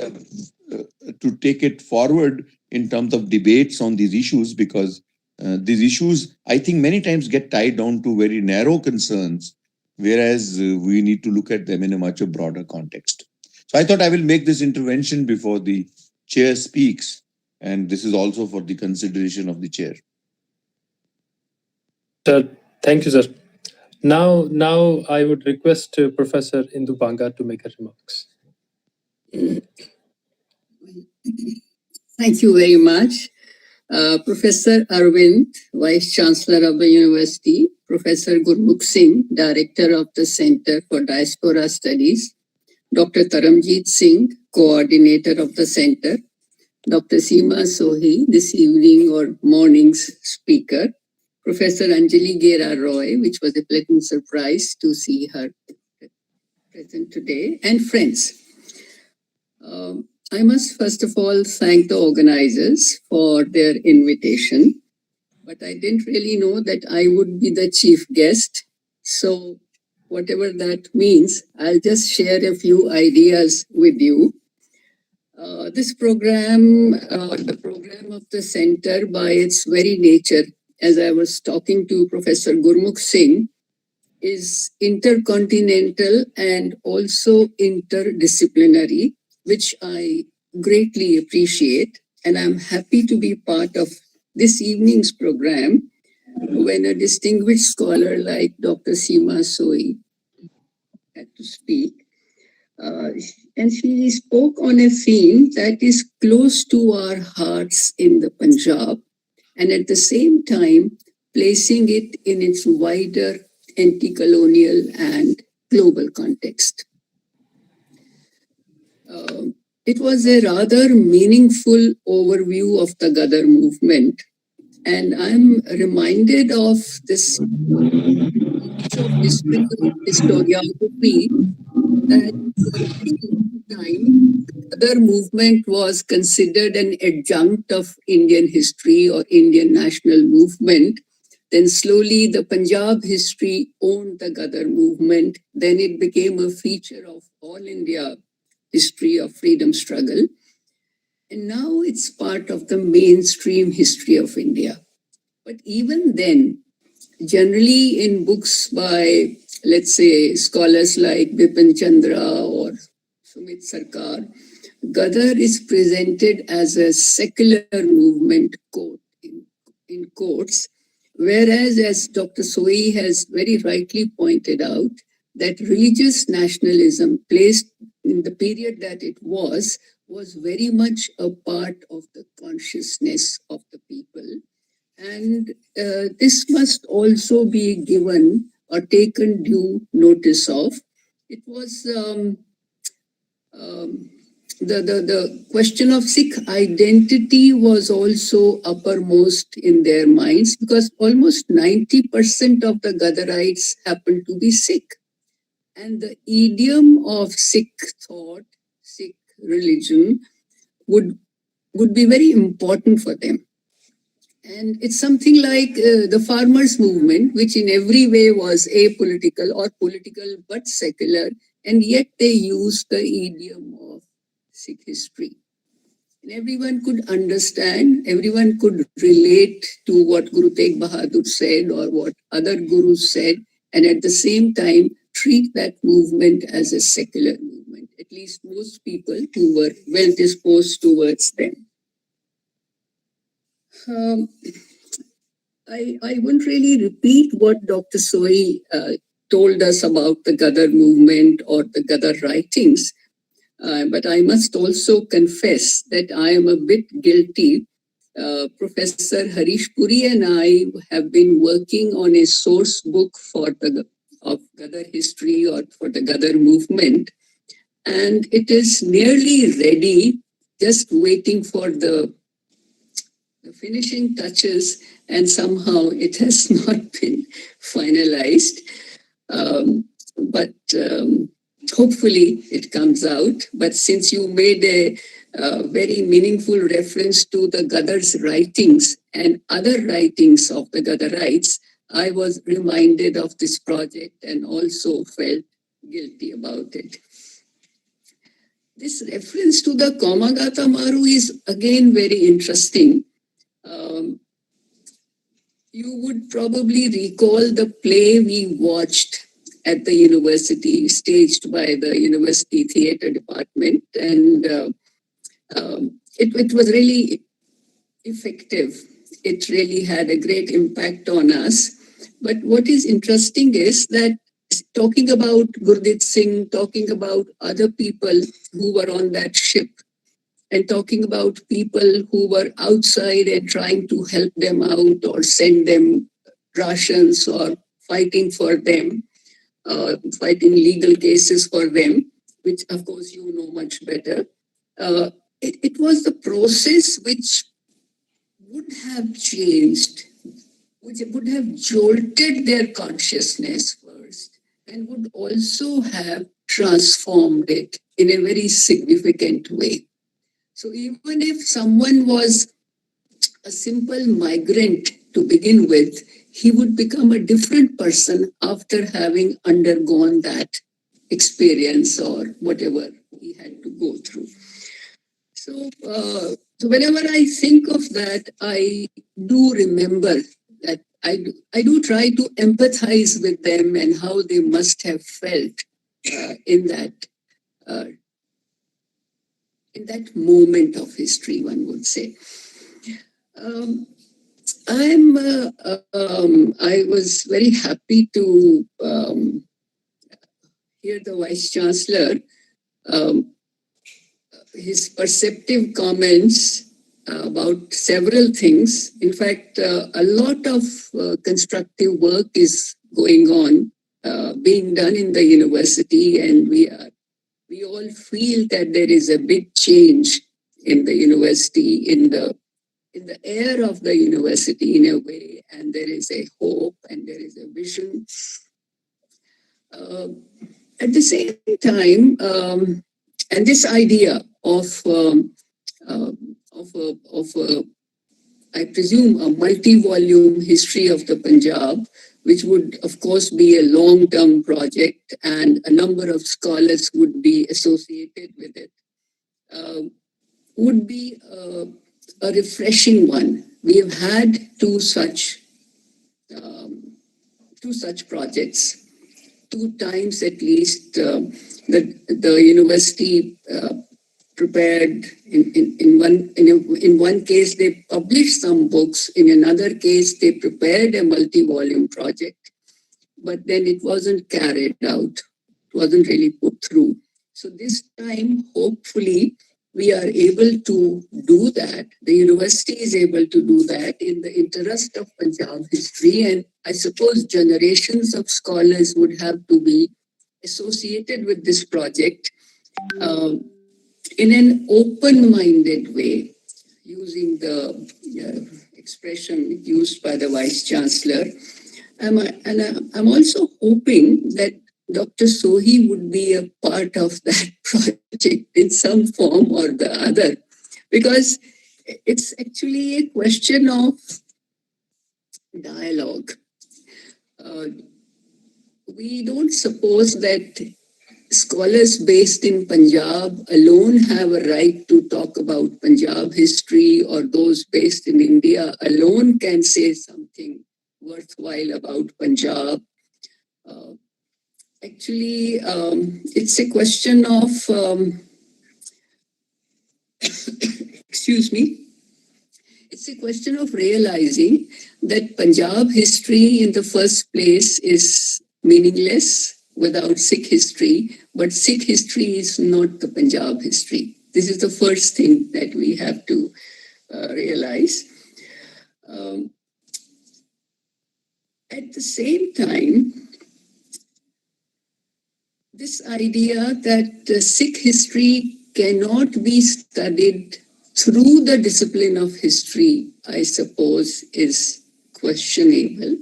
to take it forward in terms of debates on these issues, because these issues, I think, many times get tied down to very narrow concerns, whereas we need to look at them in a much broader context. So I thought I will make this intervention before the chair speaks, and this is also for the consideration of the chair. Thank you, sir. Now I would request Professor Indu Banga to make her remarks. Thank you very much. Professor Arvind, Vice Chancellor of the University, Professor Gurmukh Singh, Director of the Center for Diaspora Studies, Dr. Taramjeet Singh, Coordinator of the Center, Dr. Seema Sohi, this evening or morning's speaker, Professor Anjali Gera Roy, which was a pleasant surprise to see her present today, and friends. I must first of all thank the organizers for their invitation, but I didn't really know that I would be the chief guest. So whatever that means, I'll just share a few ideas with you. This program, the program of the center by its very nature, as I was talking to Professor Gurmukh Singh, is intercontinental and also interdisciplinary, which I greatly appreciate. And I'm happy to be part of this evening's program when a distinguished scholar like Dr. Seema Sohi had to speak. And she spoke on a theme that is close to our hearts in the Punjab, and at the same time, placing it in its wider anti-colonial and global context. It was a rather meaningful overview of the Gadar movement, and I'm reminded of this historiography that for a very long time, the Gadar movement was considered an adjunct of Indian history or Indian national movement. Then slowly the Punjab history owned the Gadar movement. Then it became a feature of all India history of freedom struggle. And now it's part of the mainstream history of India. But even then, generally in books by, let's say, scholars like Bipin Chandra or Sumit Sarkar, Gadar is presented as a secular movement, quote, in quotes, whereas, as Dr. Sohi has very rightly pointed out, that religious nationalism placed in the period that it was very much a part of the consciousness of the people. And this must also be given or taken due notice of. It was the question of Sikh identity was also uppermost in their minds, because almost 90% of the Gadarites happened to be Sikh. And the idiom of Sikh thought, Sikh religion would be very important for them. And it's something like the farmers' movement, which in every way was apolitical or political but secular, and yet they used the idiom of Sikh history. And everyone could understand, everyone could relate to what Guru Tegh Bahadur said or what other gurus said, and at the same time treat that movement as a secular movement, at least most people who were well disposed towards them. I won't really repeat what Dr. Sohi told us about the Gadar movement or the Gadar writings, but I must also confess that I am a bit guilty. Professor Harish Puri and I have been working on a source book of Gadar history or for the Gadar movement, and it is nearly ready, just waiting for the finishing touches, and somehow it has not been finalized. But hopefully it comes out. But since you made a very meaningful reference to the Gadar's writings and other writings of the Gadarites, I was reminded of this project and also felt guilty about it. This reference to the Komagata Maru is again very interesting. You would probably recall the play we watched at the university, staged by the university theatre department, and it was really effective. It really had a great impact on us. But what is interesting is that talking about Gurdeep Singh, talking about other people who were on that ship, and talking about people who were outside and trying to help them out or send them rations or fighting for them, fighting legal cases for them, which of course you know much better. It was the process which would have changed, which would have jolted their consciousness first and would also have transformed it in a very significant way. So even if someone was a simple migrant to begin with, he would become a different person after having undergone that experience or whatever he had to go through. So whenever I think of that, I do remember that I do try to empathize with them and how they must have felt in that moment of history, one would say. I was very happy to hear the Vice Chancellor, his perceptive comments about several things. In fact, a lot of constructive work is going on, being done in the university, and we all feel that there is a big change in the university, in the air of the university in a way, and there is a hope and there is a vision. At the same time, and this idea of I presume, a multi-volume history of the Punjab, which would, of course, be a long-term project, and a number of scholars would be associated with it, would be a refreshing one. We have had two such projects, 2 times at least. The university prepared. In one case they published some books. In another case they prepared a multi-volume project, but then it wasn't carried out. It wasn't really put through. So this time, hopefully, we are able to do that. The university is able to do that in the interest of Punjab history, and I suppose generations of scholars would have to be associated with this project in an open-minded way, using the expression used by the Vice Chancellor. I'm also hoping that Dr. Sohi would be a part of that project in some form or the other, because it's actually a question of dialogue. We don't suppose that scholars based in Punjab alone have a right to talk about Punjab history, or those based in India alone can say something worthwhile about Punjab. Actually, it's a question of, excuse me, it's a question of realizing that Punjab history in the first place is meaningless without Sikh history, but Sikh history is not the Punjab history. This is the first thing that we have to realize. At the same time, this idea that Sikh history cannot be studied through the discipline of history, I suppose, is questionable.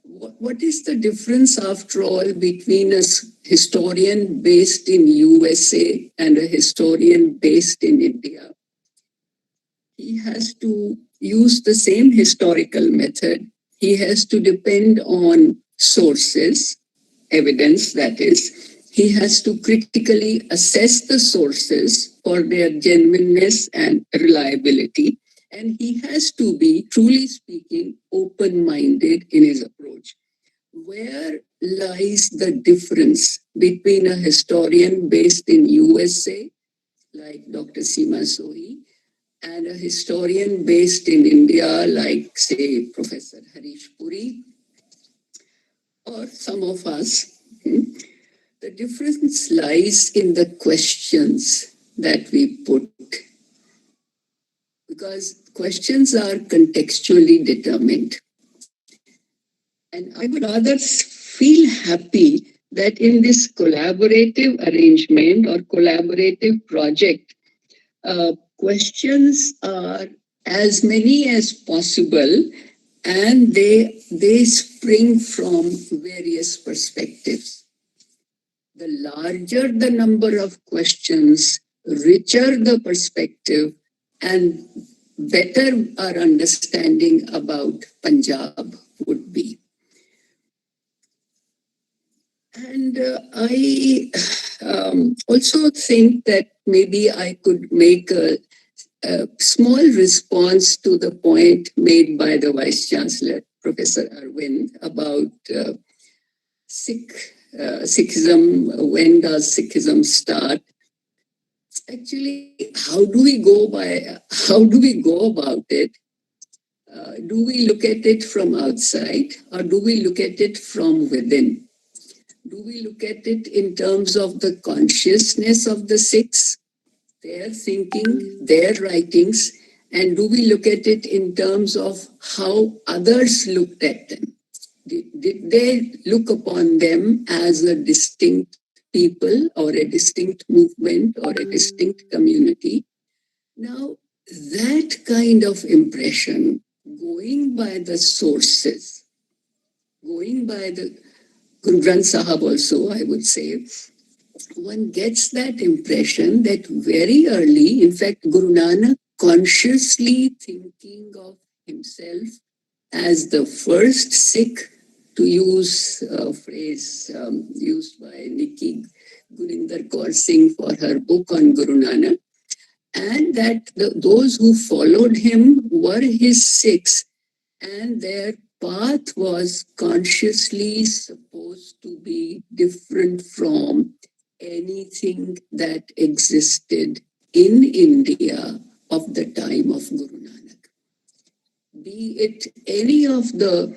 What is the difference, after all, between a historian based in USA and a historian based in India? He has to use the same historical method. He has to depend on sources, evidence, that is. He has to critically assess the sources for their genuineness and reliability. And he has to be, truly speaking, open-minded in his approach. Where lies the difference between a historian based in USA, like Dr. Seema Sohi, and a historian based in India, like, say, Professor Harish Puri, or some of us? The difference lies in the questions that we put, because questions are contextually determined. And I would rather feel happy that in this collaborative arrangement or collaborative project, questions are as many as possible, and they spring from various perspectives. The larger the number of questions, richer the perspective, and better our understanding about Punjab would be. And I also think that maybe I could make a small response to the point made by the Vice Chancellor. Professor Arvind about Sikhism. When does Sikhism start? Actually, how do we go about it? Do we look at it from outside, or do we look at it from within? Do we look at it in terms of the consciousness of the Sikhs, their thinking, their writings, and do we look at it in terms of how others looked at them? Did they look upon them as a distinct people or a distinct movement or a distinct community? Now, that kind of impression, going by the sources, going by the Guru Granth Sahib also, I would say, one gets that impression that very early, in fact, Guru Nanak consciously thinking of himself as the first Sikh, to use a phrase used by Nikki Gurinder Kaur Singh for her book on Guru Nanak, and that those who followed him were his Sikhs, and their path was consciously supposed to be different from anything that existed in India of the time of Guru Nanak. Be it any of the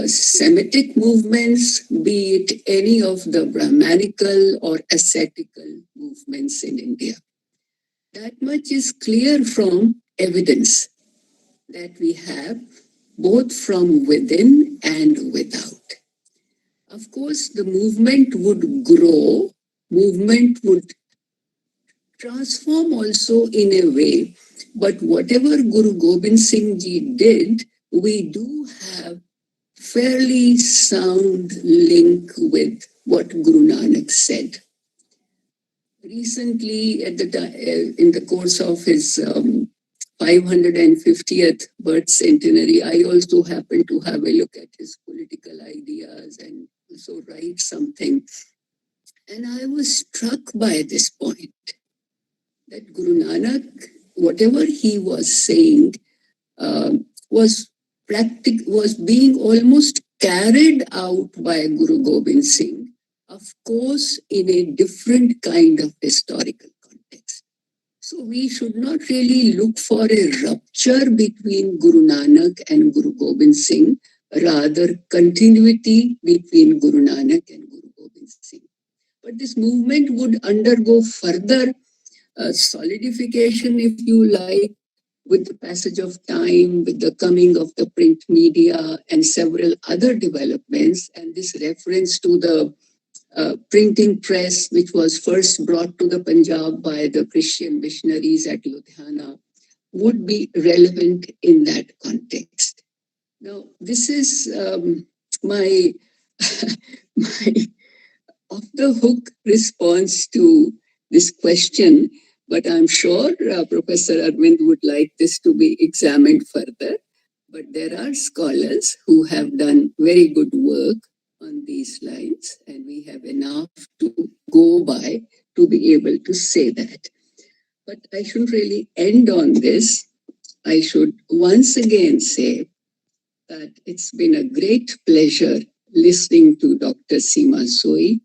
Semitic movements, be it any of the Brahmanical or ascetical movements in India. That much is clear from evidence that we have, both from within and without. Of course, the movement would grow, movement would transform also in a way, but whatever Guru Gobind Singh Ji did, we do have fairly sound link with what Guru Nanak said. Recently, at the in the course of his 550th birth centenary, I also happened to have a look at his political ideas and also write something. And I was struck by this point, that Guru Nanak, whatever he was saying, was being almost carried out by Guru Gobind Singh, of course, in a different kind of historical context. So we should not really look for a rupture between Guru Nanak and Guru Gobind Singh, rather continuity between Guru Nanak and Guru Gobind Singh. But this movement would undergo further solidification, if you like, with the passage of time, with the coming of the print media and several other developments, and this reference to the printing press, which was first brought to the Punjab by the Christian missionaries at Ludhiana, would be relevant in that context. Now, this is my off-the-hook response to this question, but I'm sure Professor Arvind would like this to be examined further. But there are scholars who have done very good work on these lines, and we have enough to go by to be able to say that. But I shouldn't really end on this. I should once again say that it's been a great pleasure listening to Dr. Seema Soi,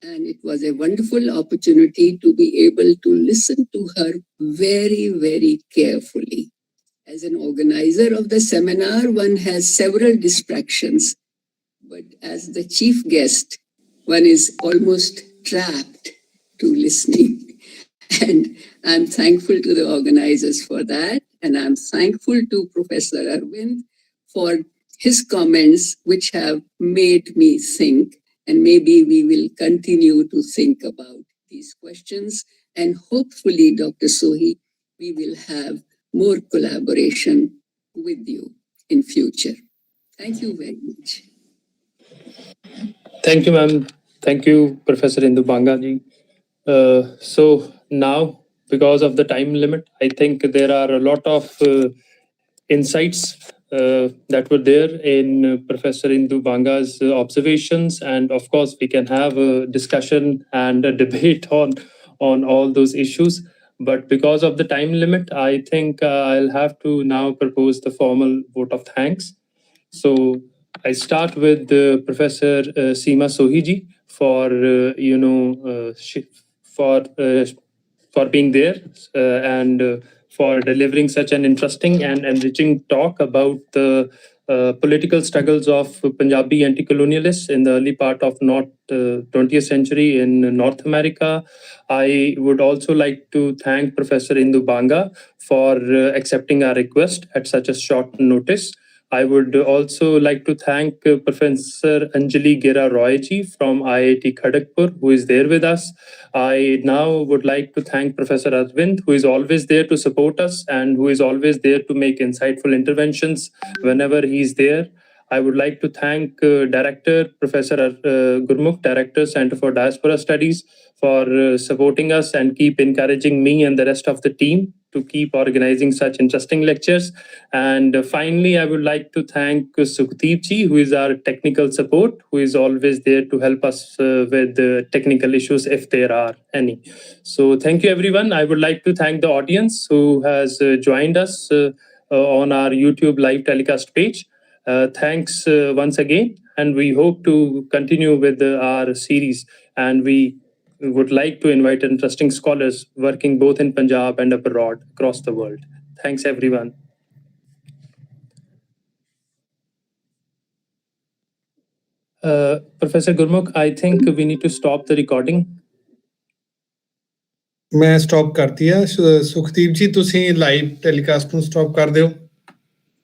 and it was a wonderful opportunity to be able to listen to her very, very carefully. As an organizer of the seminar, one has several distractions, but as the chief guest, one is almost trapped to listening. And I'm thankful to the organizers for that. And I'm thankful to Professor Arvind for his comments, which have made me think. And maybe we will continue to think about these questions. And hopefully, Dr. Sohi, we will have more collaboration with you in future. Thank you very much. Thank you, ma'am. Thank you, Professor Indu Bangaji. So now, because of the time limit, I think there are a lot of insights that were there in Professor Indu Banga's observations, and of course, we can have a discussion and a debate on all those issues. But because of the time limit, I think I'll have to now propose the formal vote of thanks. So I start with Professor Seema Sohiji for for being there and for delivering such an interesting and enriching talk about the political struggles of Punjabi anti-colonialists in the early part of 20th century in North America. I would also like to thank Professor Indu Banga for accepting our request at such a short notice. I would also like to thank Professor Anjali Gira Roy-ji from IIT Kharagpur, who is there with us. I now would like to thank Professor Arvind, who is always there to support us and who is always there to make insightful interventions whenever he's there. I would like to thank Director Professor Gurmukh, Director, Center for Diaspora Studies, for supporting us and keep encouraging me and the rest of the team to keep organizing such interesting lectures. And finally, I would like to thank Sukhdeep ji, who is our technical support, who is always there to help us with technical issues if there are any. So thank you, everyone. I would like to thank the audience who has joined us on our YouTube live telecast page. Thanks once again, and we hope to continue with our series. And we would like to invite interesting scholars working both in Punjab and abroad across the world. Thanks, everyone. Professor Gurmukh, I think we need to stop the recording. ਮੈਂ stop ਕਰਤੀ ਆ ਸੁਖਦੀਪ ਜੀ ਤੁਸੀਂ live telecast ਨੂੰ stop ਕਰ ਦਿਓ